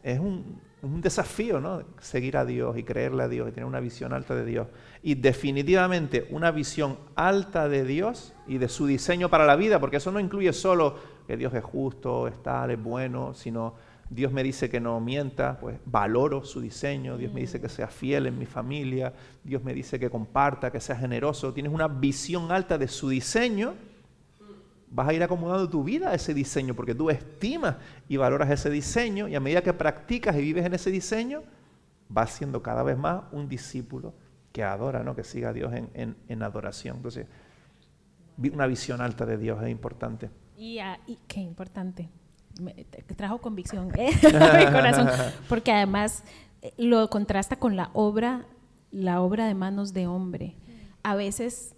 es un desafío, ¿no? Seguir a Dios y creerle a Dios y tener una visión alta de Dios. Y definitivamente una visión alta de Dios y de su diseño para la vida, porque eso no incluye solo que Dios es justo, es tal, es bueno, sino Dios me dice que no mienta, pues valoro su diseño. Dios me dice que sea fiel en mi familia. Dios me dice que comparta, que sea generoso. Tienes una visión alta de su diseño. Vas a ir acomodando tu vida a ese diseño porque tú estimas y valoras ese diseño y a medida que practicas y vives en ese diseño, vas siendo cada vez más un discípulo que adora, ¿no? Que siga a Dios en adoración. Entonces, una visión alta de Dios es importante. Y qué importante. Me trajo convicción a mi corazón, porque además lo contrasta con la obra de manos de hombre. A veces,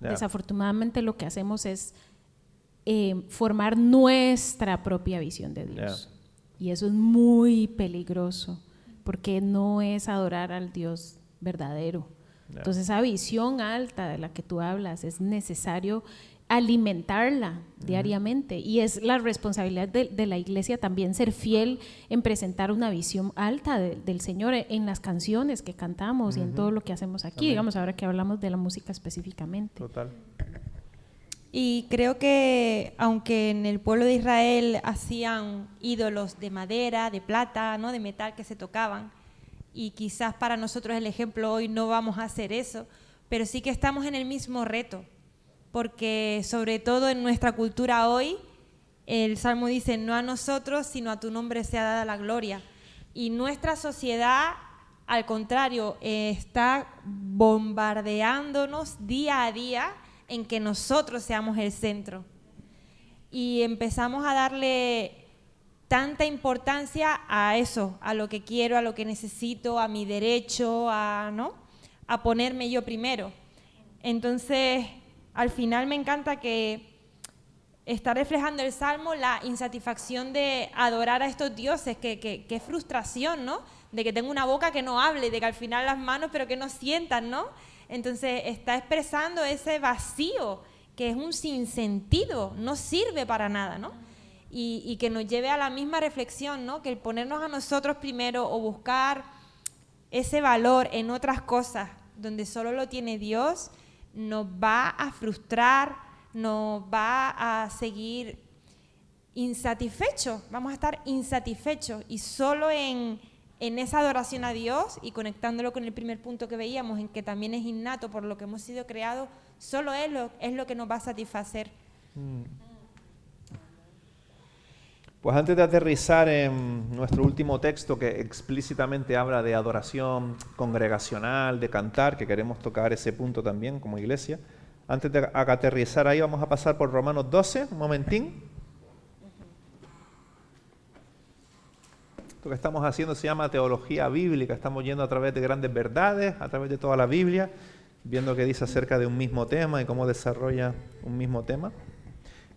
desafortunadamente, lo que hacemos es formar nuestra propia visión de Dios. Y eso es muy peligroso, porque no es adorar al Dios verdadero. Entonces, esa visión alta de la que tú hablas es necesario alimentarla diariamente, y es la responsabilidad de la iglesia también ser fiel en presentar una visión alta del Señor en las canciones que cantamos y en todo lo que hacemos aquí. Digamos, ahora que hablamos de la música específicamente. Total. Y creo que aunque en el pueblo de Israel hacían ídolos de madera, de plata, ¿no? De metal que se tocaban, y quizás para nosotros el ejemplo hoy no vamos a hacer eso, pero sí que estamos en el mismo reto. Porque sobre todo en nuestra cultura hoy, el Salmo dice, no a nosotros, sino a tu nombre sea dada la gloria. Y nuestra sociedad, al contrario, está bombardeándonos día a día en que nosotros seamos el centro. Y empezamos a darle tanta importancia a eso, a lo que quiero, a lo que necesito, a mi derecho, ¿no? A ponerme yo primero. Entonces, al final me encanta que está reflejando el Salmo la insatisfacción de adorar a estos dioses, qué frustración, ¿no? De que tengo una boca que no hable, de que al final las manos pero que no sientan, ¿no? Entonces está expresando ese vacío que es un sinsentido, no sirve para nada, ¿no? Y que nos lleve a la misma reflexión, ¿no? Que el ponernos a nosotros primero o buscar ese valor en otras cosas donde solo lo tiene Dios, nos va a frustrar, nos va a seguir insatisfechos, vamos a estar insatisfechos, y solo en esa adoración a Dios y conectándolo con el primer punto que veíamos, en que también es innato por lo que hemos sido creados, solo Él es lo que nos va a satisfacer. Pues antes de aterrizar en nuestro último texto que explícitamente habla de adoración congregacional, de cantar, que queremos tocar ese punto también como iglesia, antes de aterrizar ahí vamos a pasar por Romanos 12, un momentín. Lo que estamos haciendo se llama teología bíblica, estamos yendo a través de grandes verdades, a través de toda la Biblia, viendo qué dice acerca de un mismo tema y cómo desarrolla un mismo tema.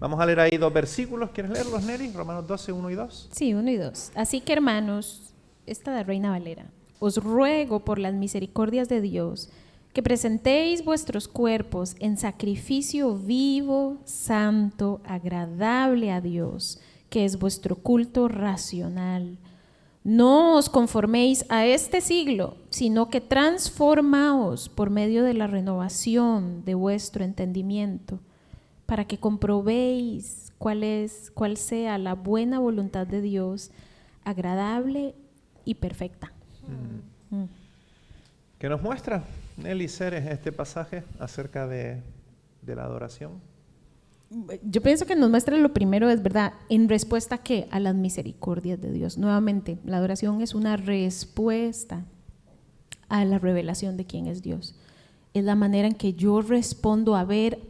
Vamos a leer ahí 2 versículos. ¿Quieres leerlos, Nelly? Romanos 12, 1 y 2. Sí, 1 y 2. Así que, hermanos, esta de Reina Valera, os ruego por las misericordias de Dios que presentéis vuestros cuerpos en sacrificio vivo, santo, agradable a Dios, que es vuestro culto racional. No os conforméis a este siglo, sino que transformaos por medio de la renovación de vuestro entendimiento, para que comprobéis cuál sea la buena voluntad de Dios, agradable y perfecta. ¿Qué nos muestra Nelly Ceres este pasaje acerca de la adoración? Yo pienso que nos muestra lo primero, es verdad, en respuesta ¿qué? A las misericordias de Dios. Nuevamente, la adoración es una respuesta a la revelación de quién es Dios. Es la manera en que yo respondo a ver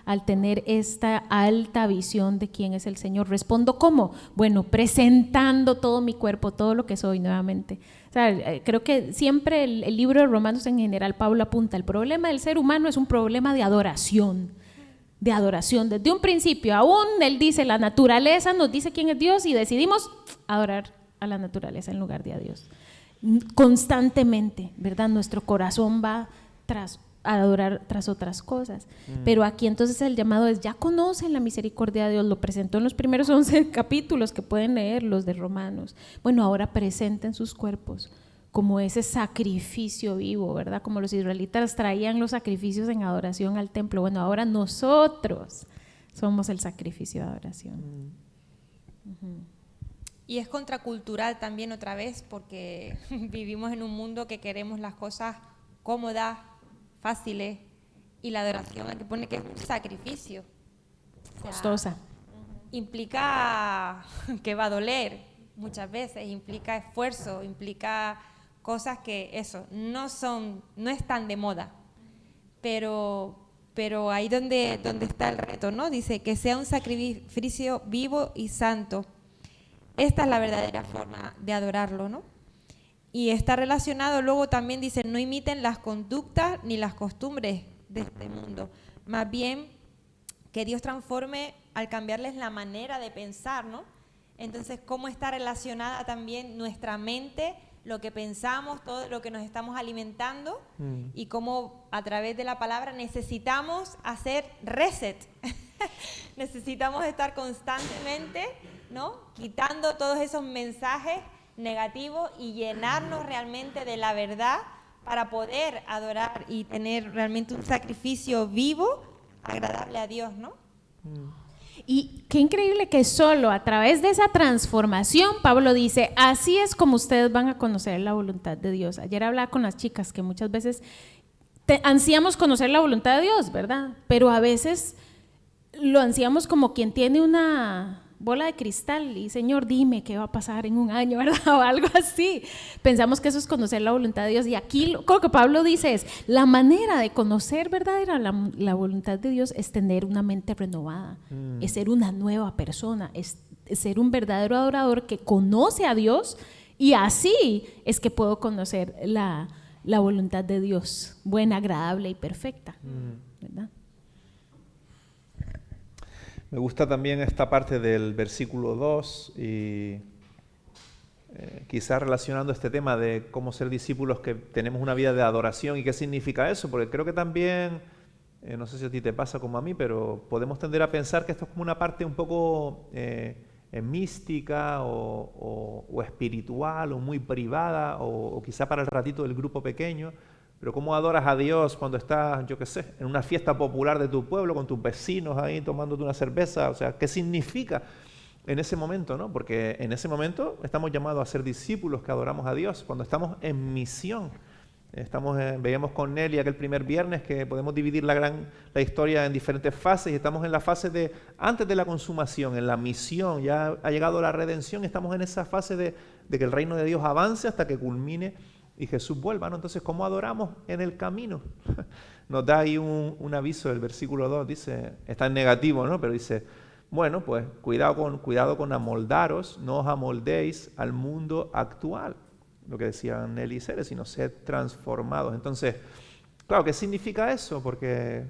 al tener esta alta visión de quién es el Señor. ¿Respondo cómo? Bueno, presentando todo mi cuerpo, todo lo que soy nuevamente. O sea, creo que siempre el libro de Romanos en general, Pablo apunta, el problema del ser humano es un problema de adoración. Desde un principio, aún él dice, la naturaleza nos dice quién es Dios y decidimos adorar a la naturaleza en lugar de a Dios. Constantemente, ¿verdad? Nuestro corazón va a adorar tras otras cosas. Pero aquí entonces el llamado es, ya conocen la misericordia de Dios, lo presentó en los primeros 11 capítulos que pueden leer los de Romanos. Bueno, ahora presenten sus cuerpos como ese sacrificio vivo, ¿verdad? Como los israelitas traían los sacrificios en adoración al templo. Bueno, ahora nosotros somos el sacrificio de adoración. Y es contracultural también otra vez, porque vivimos en un mundo que queremos las cosas cómodas, fáciles, y la adoración hay que poner que es un sacrificio. O sea, costosa. Implica que va a doler muchas veces, implica esfuerzo, implica cosas que eso, no están de moda, pero ahí donde está el reto, ¿no? Dice que sea un sacrificio vivo y santo. Esta es la verdadera forma de adorarlo, ¿no? Y está relacionado, luego también dice, no imiten las conductas ni las costumbres de este mundo. Más bien, que Dios transforme al cambiarles la manera de pensar, ¿no? Entonces, ¿cómo está relacionada también nuestra mente, lo que pensamos, todo lo que nos estamos alimentando? Y cómo a través de la palabra necesitamos hacer reset. Necesitamos estar constantemente, ¿no? Quitando todos esos mensajes negativos y llenarnos realmente de la verdad para poder adorar y tener realmente un sacrificio vivo, agradable a Dios, ¿no? Y qué increíble que solo a través de esa transformación, Pablo dice, así es como ustedes van a conocer la voluntad de Dios. Ayer hablaba con las chicas que muchas veces ansiamos conocer la voluntad de Dios, ¿verdad? Pero a veces lo ansiamos como quien tiene una bola de cristal y Señor, dime qué va a pasar en un año, ¿verdad? O algo así. Pensamos que eso es conocer la voluntad de Dios, y aquí lo que Pablo dice es, la manera de conocer verdadera la voluntad de Dios es tener una mente renovada, es ser una nueva persona, es ser un verdadero adorador que conoce a Dios, y así es que puedo conocer la voluntad de Dios, buena, agradable y perfecta, ¿verdad? Me gusta también esta parte del versículo 2 y quizás relacionando este tema de cómo ser discípulos que tenemos una vida de adoración y qué significa eso, porque creo que también, no sé si a ti te pasa como a mí, pero podemos tender a pensar que esto es como una parte un poco mística o espiritual o muy privada o quizá para el ratito del grupo pequeño. Pero ¿cómo adoras a Dios cuando estás, yo qué sé, en una fiesta popular de tu pueblo con tus vecinos ahí tomándote una cerveza? O sea, ¿qué significa en ese momento, no? Porque en ese momento estamos llamados a ser discípulos que adoramos a Dios cuando estamos en misión. Veíamos con Nelly aquel primer viernes que podemos dividir la historia en diferentes fases y estamos en la fase de antes de la consumación, en la misión. Ya ha llegado la redención, estamos en esa fase de que el reino de Dios avance hasta que culmine y Jesús vuelva, ¿no? Entonces, ¿cómo adoramos en el camino? Nos da ahí un aviso del versículo 2, dice, está en negativo, ¿no? Pero dice, bueno, pues cuidado con amoldaros, no os amoldéis al mundo actual. Lo que decían Nelly y Cere, sino ser transformados. Entonces, claro, ¿qué significa eso? Porque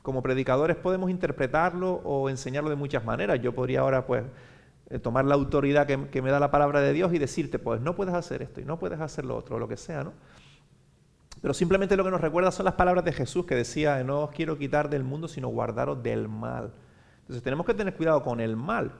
como predicadores podemos interpretarlo o enseñarlo de muchas maneras. Yo podría ahora, pues, tomar la autoridad que me da la palabra de Dios y decirte, pues, no puedes hacer esto y no puedes hacer lo otro, o lo que sea, ¿no? Pero simplemente lo que nos recuerda son las palabras de Jesús que decía, no os quiero quitar del mundo, sino guardaros del mal. Entonces tenemos que tener cuidado con el mal,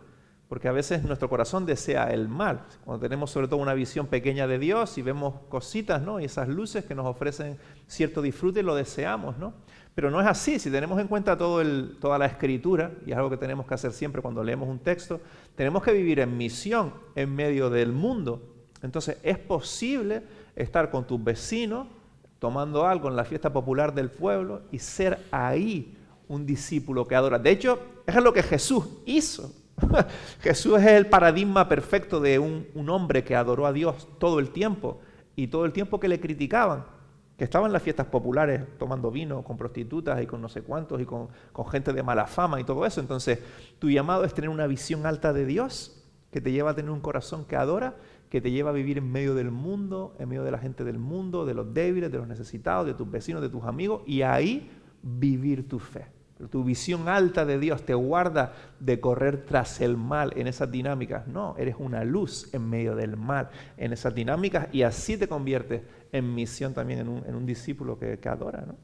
porque a veces nuestro corazón desea el mal. Cuando tenemos sobre todo una visión pequeña de Dios y vemos cositas, ¿no? Y esas luces que nos ofrecen cierto disfrute, lo deseamos, ¿no? Pero no es así. Si tenemos en cuenta toda la Escritura, y es algo que tenemos que hacer siempre cuando leemos un texto, tenemos que vivir en misión en medio del mundo. Entonces es posible estar con tus vecinos, tomando algo en la fiesta popular del pueblo y ser ahí un discípulo que adora. De hecho, es lo que Jesús hizo. Jesús es el paradigma perfecto de un hombre que adoró a Dios todo el tiempo y todo el tiempo que le criticaban, que estaba en las fiestas populares tomando vino con prostitutas y con no sé cuántos y con gente de mala fama y todo eso. Entonces, tu llamado es tener una visión alta de Dios que te lleva a tener un corazón que adora, que te lleva a vivir en medio del mundo, en medio de la gente del mundo, de los débiles, de los necesitados, de tus vecinos, de tus amigos, y ahí vivir tu fe. Tu visión alta de Dios te guarda de correr tras el mal en esas dinámicas. No, eres una luz en medio del mal en esas dinámicas y así te conviertes en misión también en un discípulo que adora, ¿no?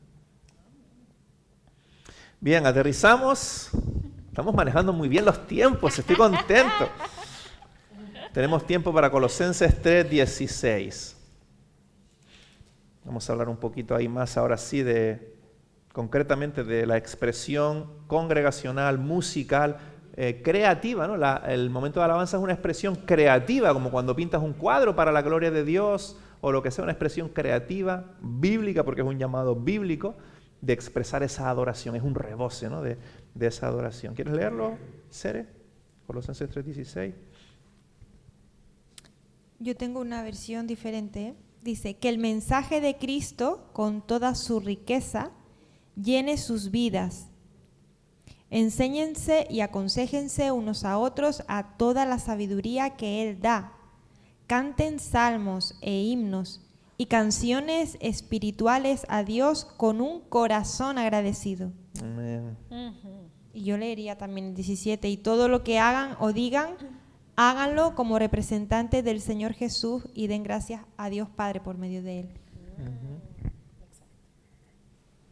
Bien, aterrizamos. Estamos manejando muy bien los tiempos, estoy contento. Tenemos tiempo para Colosenses 3:16. Vamos a hablar un poquito ahí más ahora sí concretamente de la expresión congregacional, musical, creativa, ¿no? El momento de alabanza es una expresión creativa, como cuando pintas un cuadro para la gloria de Dios, o lo que sea, una expresión creativa, bíblica, porque es un llamado bíblico, de expresar esa adoración, es un reboce, ¿no? de esa adoración. ¿Quieres leerlo, Cere? Colosenses 3:16. Yo tengo una versión diferente. Dice, que el mensaje de Cristo, con toda su riqueza, llene sus vidas. Enséñense y aconséjense unos a otros a toda la sabiduría que Él da. Canten salmos e himnos y canciones espirituales a Dios con un corazón agradecido. Amén. Y yo leería también el 17, y todo lo que hagan o digan, háganlo como representantes del Señor Jesús y den gracias a Dios Padre por medio de Él.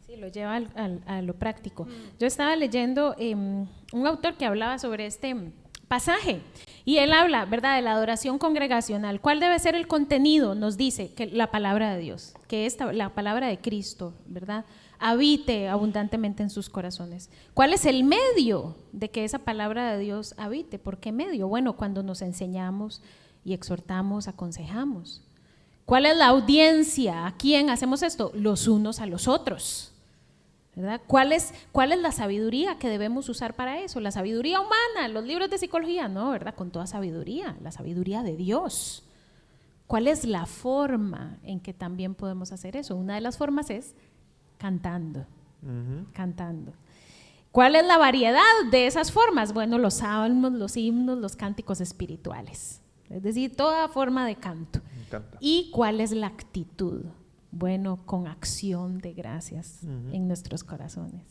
Sí, lo lleva a lo práctico. Yo estaba leyendo un autor que hablaba sobre este pasaje y él habla, ¿verdad?, de la adoración congregacional. ¿Cuál debe ser el contenido? Nos dice que la palabra de Dios, que la palabra de Cristo, ¿verdad?, habite abundantemente en sus corazones. ¿Cuál es el medio de que esa palabra de Dios habite? ¿Por qué medio? Bueno, cuando nos enseñamos y exhortamos, aconsejamos. ¿Cuál es la audiencia? ¿A quién hacemos esto? Los unos a los otros, ¿verdad? ¿Cuál es la sabiduría que debemos usar para eso? La sabiduría humana, los libros de psicología, no, ¿verdad? Con toda sabiduría, la sabiduría de Dios. ¿Cuál es la forma en que también podemos hacer eso? Una de las formas es cantando, cantando. ¿Cuál es la variedad de esas formas? Bueno, los salmos, los himnos, los cánticos espirituales, es decir, toda forma de canto. Me encanta. ¿Y cuál es la actitud? Bueno, con acción de gracias en nuestros corazones,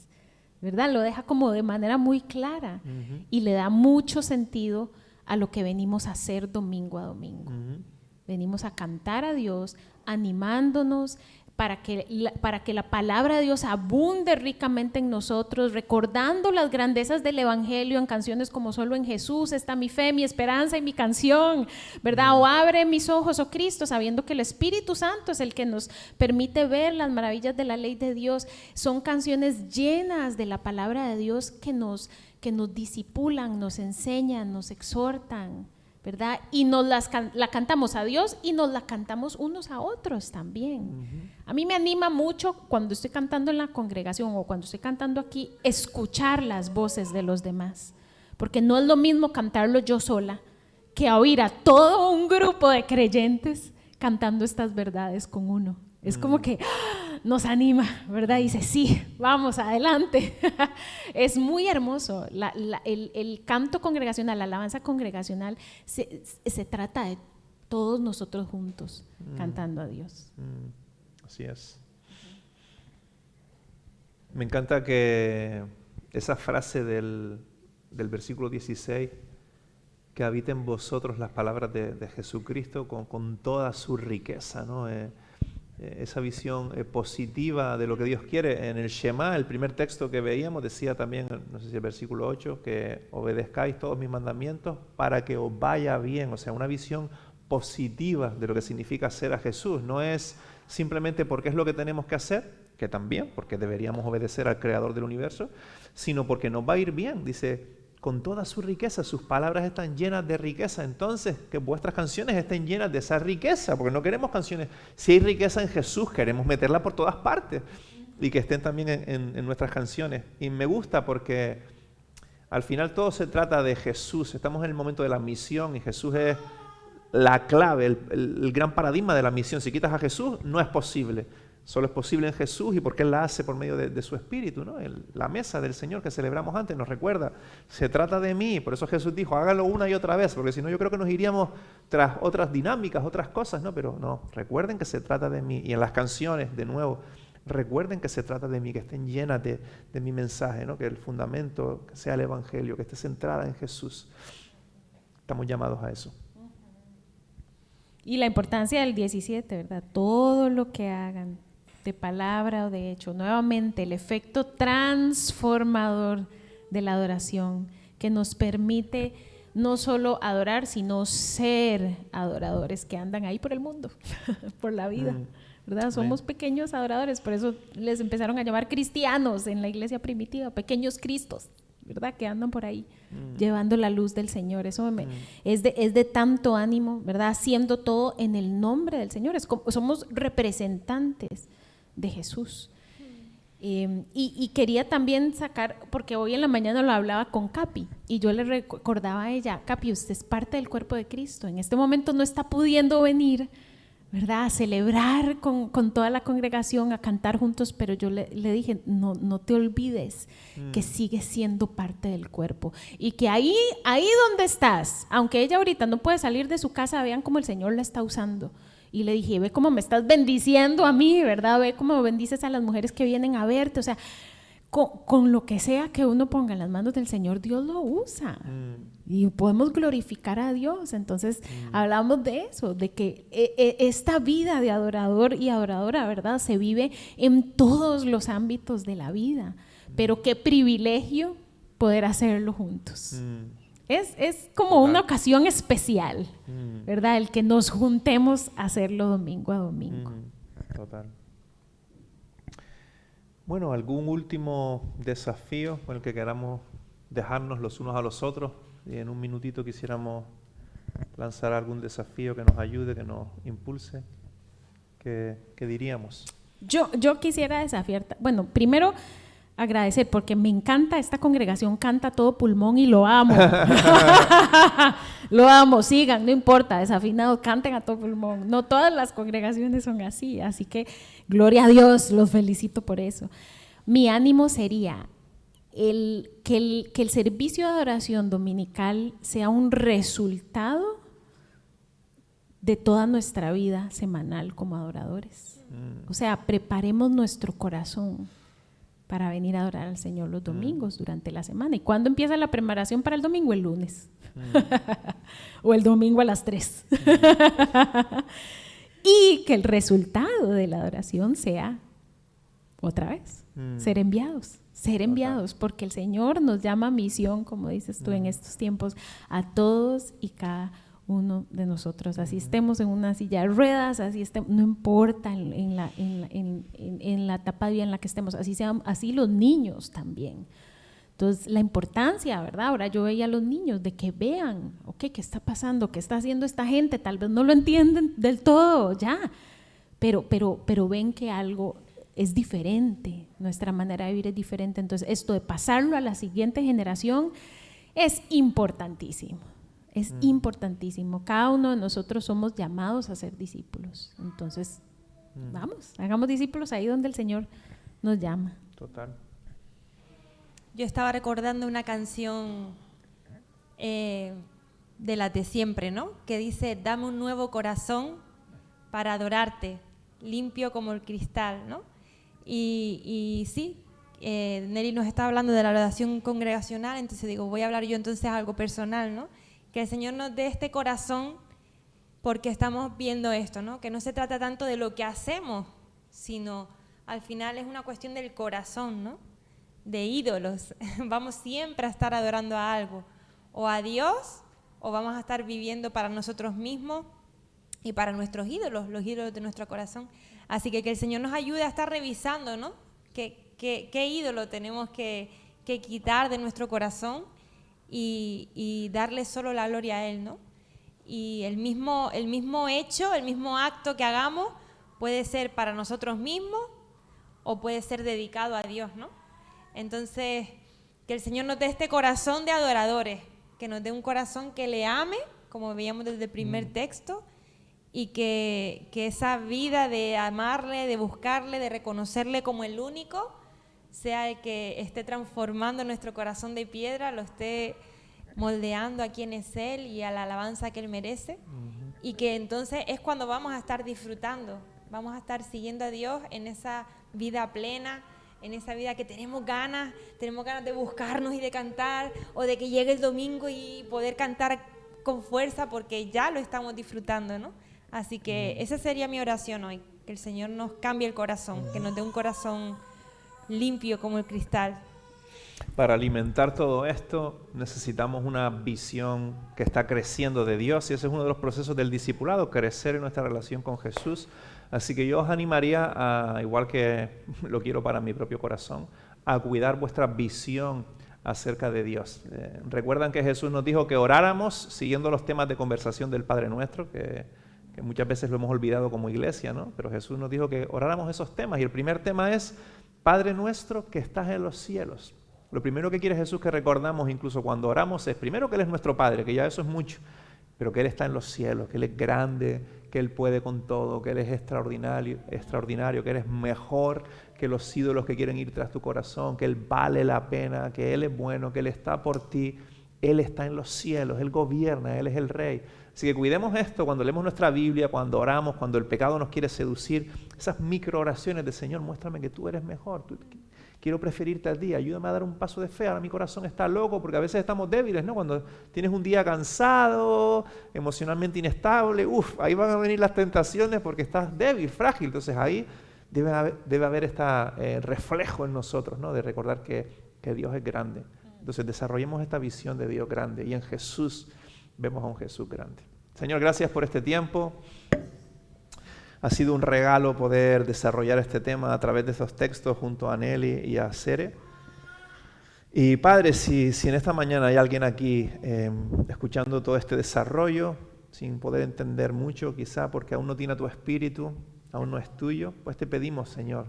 ¿verdad? Lo deja como de manera muy clara y le da mucho sentido a lo que venimos a hacer domingo a domingo. Venimos a cantar a Dios, animándonos para que la palabra de Dios abunde ricamente en nosotros, recordando las grandezas del Evangelio en canciones como Solo en Jesús está mi fe, mi esperanza y mi canción, ¿verdad? O Abre mis ojos, oh Cristo, sabiendo que el Espíritu Santo es el que nos permite ver las maravillas de la ley de Dios. Son canciones llenas de la palabra de Dios que nos disipulan, nos enseñan, nos exhortan, ¿verdad? Y la cantamos a Dios y nos la cantamos unos a otros también. A mí me anima mucho cuando estoy cantando en la congregación o cuando estoy cantando aquí, escuchar las voces de los demás, porque no es lo mismo cantarlo yo sola que oír a todo un grupo de creyentes cantando estas verdades con uno. Es como que nos anima, ¿verdad? Y dice, sí, vamos, adelante. Es muy hermoso. El canto congregacional, la alabanza congregacional, se trata de todos nosotros juntos cantando a Dios. Así es. Me encanta que esa frase del versículo 16, que habita en vosotros las palabras de Jesucristo con toda su riqueza, ¿no? Esa visión positiva de lo que Dios quiere. En el Shema, el primer texto que veíamos, decía también, no sé si el versículo 8, que obedezcáis todos mis mandamientos para que os vaya bien. O sea, una visión positiva de lo que significa ser a Jesús. No es simplemente porque es lo que tenemos que hacer, que también, porque deberíamos obedecer al Creador del universo, sino porque nos va a ir bien. Dice, con toda su riqueza, sus palabras están llenas de riqueza. Entonces, que vuestras canciones estén llenas de esa riqueza, porque no queremos canciones. Si hay riqueza en Jesús, queremos meterla por todas partes y que estén también en nuestras canciones. Y me gusta porque al final todo se trata de Jesús. Estamos en el momento de la misión y Jesús es la clave, el gran paradigma de la misión. Si quitas a Jesús, no es posible. Solo es posible en Jesús y porque Él la hace por medio de su Espíritu, ¿no? La mesa del Señor que celebramos antes nos recuerda, se trata de mí. Por eso Jesús dijo, hágalo una y otra vez, porque si no yo creo que nos iríamos tras otras dinámicas, otras cosas, ¿no? Pero no, recuerden que se trata de mí. Y en las canciones, de nuevo, recuerden que se trata de mí, que estén llenas de mi mensaje, ¿no? Que el fundamento sea el Evangelio, que esté centrada en Jesús. Estamos llamados a eso. Y la importancia del 17, ¿verdad? Todo lo que hagan, de palabra o de hecho, nuevamente el efecto transformador de la adoración que nos permite no solo adorar, sino ser adoradores que andan ahí por el mundo, por la vida, ¿verdad? Somos pequeños adoradores, por eso les empezaron a llamar cristianos en la iglesia primitiva, pequeños cristos, ¿verdad? Que andan por ahí llevando la luz del Señor. Eso es de tanto ánimo, ¿verdad? Haciendo todo en el nombre del Señor. Somos representantes de Jesús. Y quería también sacar, porque hoy en la mañana lo hablaba con Capi y yo le recordaba a ella, Capi, usted es parte del cuerpo de Cristo, en este momento no está pudiendo venir, ¿verdad?, a celebrar con toda la congregación, a cantar juntos, pero yo le dije, no te olvides que sigues siendo parte del cuerpo y que ahí donde estás, aunque ella ahorita no puede salir de su casa, vean cómo el Señor la está usando. Y le dije, ve cómo me estás bendiciendo a mí, ¿verdad? Ve cómo bendices a las mujeres que vienen a verte. O sea, con lo que sea que uno ponga en las manos del Señor, Dios lo usa. Y podemos glorificar a Dios. Entonces, hablamos de eso, de que esta vida de adorador y adoradora, ¿verdad?, se vive en todos los ámbitos de la vida. Pero qué privilegio poder hacerlo juntos. Es como una ocasión especial, ¿verdad? El que nos juntemos a hacerlo domingo a domingo. Total. Bueno, ¿algún último desafío con el que queramos dejarnos los unos a los otros? Y en un minutito quisiéramos lanzar algún desafío que nos ayude, que nos impulse. ¿Qué diríamos? Yo quisiera desafiar, bueno, primero agradecer porque me encanta, esta congregación canta a todo pulmón y lo amo. Lo amo, sigan, no importa, desafinados, canten a todo pulmón. No todas las congregaciones son así que gloria a Dios, los felicito por eso. Mi ánimo sería que el servicio de adoración dominical sea un resultado de toda nuestra vida semanal como adoradores. O sea, preparemos nuestro corazón para venir a adorar al Señor los domingos durante la semana. ¿Y cuándo empieza la preparación para el domingo? El lunes. O el domingo a las 3. Y que el resultado de la adoración sea, otra vez, ser enviados, porque el Señor nos llama a misión, como dices tú, en estos tiempos, a todos y cada uno de nosotros, así estemos en una silla de ruedas, así estemos, no importa en la etapa de vida en la que estemos, así los niños también. Entonces, la importancia, ¿verdad? Ahora yo veía a los niños de que vean, ok, ¿qué está pasando? ¿Qué está haciendo esta gente? Tal vez no lo entienden del todo ya, pero ven que algo es diferente, nuestra manera de vivir es diferente. Entonces, esto de pasarlo a la siguiente generación es importantísimo. Es importantísimo. Cada uno de nosotros somos llamados a ser discípulos. Entonces, vamos, hagamos discípulos ahí donde el Señor nos llama. Total. Yo estaba recordando una canción de las de siempre, ¿no? Que dice, dame un nuevo corazón para adorarte, limpio como el cristal, ¿no? Y sí, Nelly nos está hablando de la oración congregacional, entonces digo, voy a hablar yo entonces algo personal, ¿no? Que el Señor nos dé este corazón porque estamos viendo esto, ¿no? Que no se trata tanto de lo que hacemos, sino al final es una cuestión del corazón, ¿no? De ídolos. Vamos siempre a estar adorando a algo, o a Dios, o vamos a estar viviendo para nosotros mismos y para nuestros ídolos, los ídolos de nuestro corazón. Así que el Señor nos ayude a estar revisando, ¿no? ¿Qué ídolo tenemos que quitar de nuestro corazón y darle solo la gloria a Él, ¿no? Y el mismo hecho, el mismo acto que hagamos puede ser para nosotros mismos o puede ser dedicado a Dios, ¿no? Entonces, que el Señor nos dé este corazón de adoradores, que nos dé un corazón que le ame, como veíamos desde el primer texto, y que esa vida de amarle, de buscarle, de reconocerle como el único, sea el que esté transformando nuestro corazón de piedra, lo esté moldeando a quien es Él y a la alabanza que Él merece, y que entonces es cuando vamos a estar disfrutando, vamos a estar siguiendo a Dios en esa vida plena, en esa vida que tenemos ganas de buscarnos y de cantar, o de que llegue el domingo y poder cantar con fuerza porque ya lo estamos disfrutando, ¿no? Así que esa sería mi oración hoy, que el Señor nos cambie el corazón, que nos dé un corazón limpio como el cristal. Para alimentar todo esto necesitamos una visión que está creciendo de Dios, y ese es uno de los procesos del discipulado, crecer en nuestra relación con Jesús. Así que yo os animaría, igual que lo quiero para mi propio corazón, a cuidar vuestra visión acerca de Dios. Recuerdan que Jesús nos dijo que oráramos siguiendo los temas de conversación del Padre Nuestro, que muchas veces lo hemos olvidado como iglesia, ¿no? Pero Jesús nos dijo que oráramos esos temas, y el primer tema es Padre Nuestro que estás en los cielos. Lo primero que quiere Jesús que recordamos incluso cuando oramos es primero que Él es nuestro Padre, que ya eso es mucho, pero que Él está en los cielos, que Él es grande, que Él puede con todo, que Él es extraordinario, que Él es mejor que los ídolos que quieren ir tras tu corazón, que Él vale la pena, que Él es bueno, que Él está por ti, Él está en los cielos, Él gobierna, Él es el Rey. Así que cuidemos esto cuando leemos nuestra Biblia, cuando oramos, cuando el pecado nos quiere seducir, esas micro oraciones de Señor, muéstrame que tú eres mejor, quiero preferirte a ti, ayúdame a dar un paso de fe, ahora mi corazón está loco, porque a veces estamos débiles, ¿no? Cuando tienes un día cansado, emocionalmente inestable, ahí van a venir las tentaciones porque estás débil, frágil, entonces ahí debe haber este reflejo en nosotros, ¿no? De recordar que Dios es grande. Entonces desarrollemos esta visión de Dios grande, y en Jesús vemos a un Jesús grande. Señor, gracias por este tiempo. Ha sido un regalo poder desarrollar este tema a través de estos textos junto a Nelly y a Cere. Y Padre, si en esta mañana hay alguien aquí escuchando todo este desarrollo, sin poder entender mucho quizá porque aún no tiene tu espíritu, aún no es tuyo, pues te pedimos, Señor,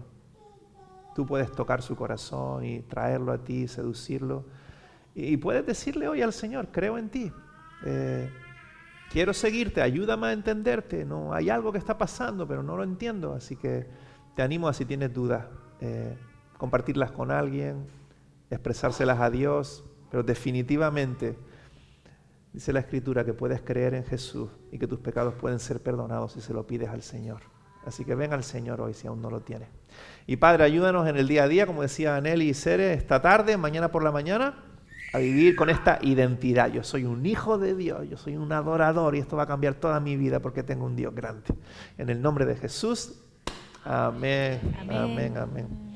tú puedes tocar su corazón y traerlo a ti, seducirlo. Y puedes decirle hoy al Señor, creo en ti. Quiero seguirte, ayúdame a entenderte. No, hay algo que está pasando, pero no lo entiendo. Así que te animo a, si tienes dudas, compartirlas con alguien, expresárselas a Dios. Pero definitivamente, dice la Escritura, que puedes creer en Jesús y que tus pecados pueden ser perdonados si se lo pides al Señor. Así que ven al Señor hoy si aún no lo tienes. Y Padre, ayúdanos en el día a día, como decía Nelly y Cere, esta tarde, mañana por la mañana, a vivir con esta identidad. Yo soy un hijo de Dios, yo soy un adorador, y esto va a cambiar toda mi vida porque tengo un Dios grande. En el nombre de Jesús, amén, amén, amén.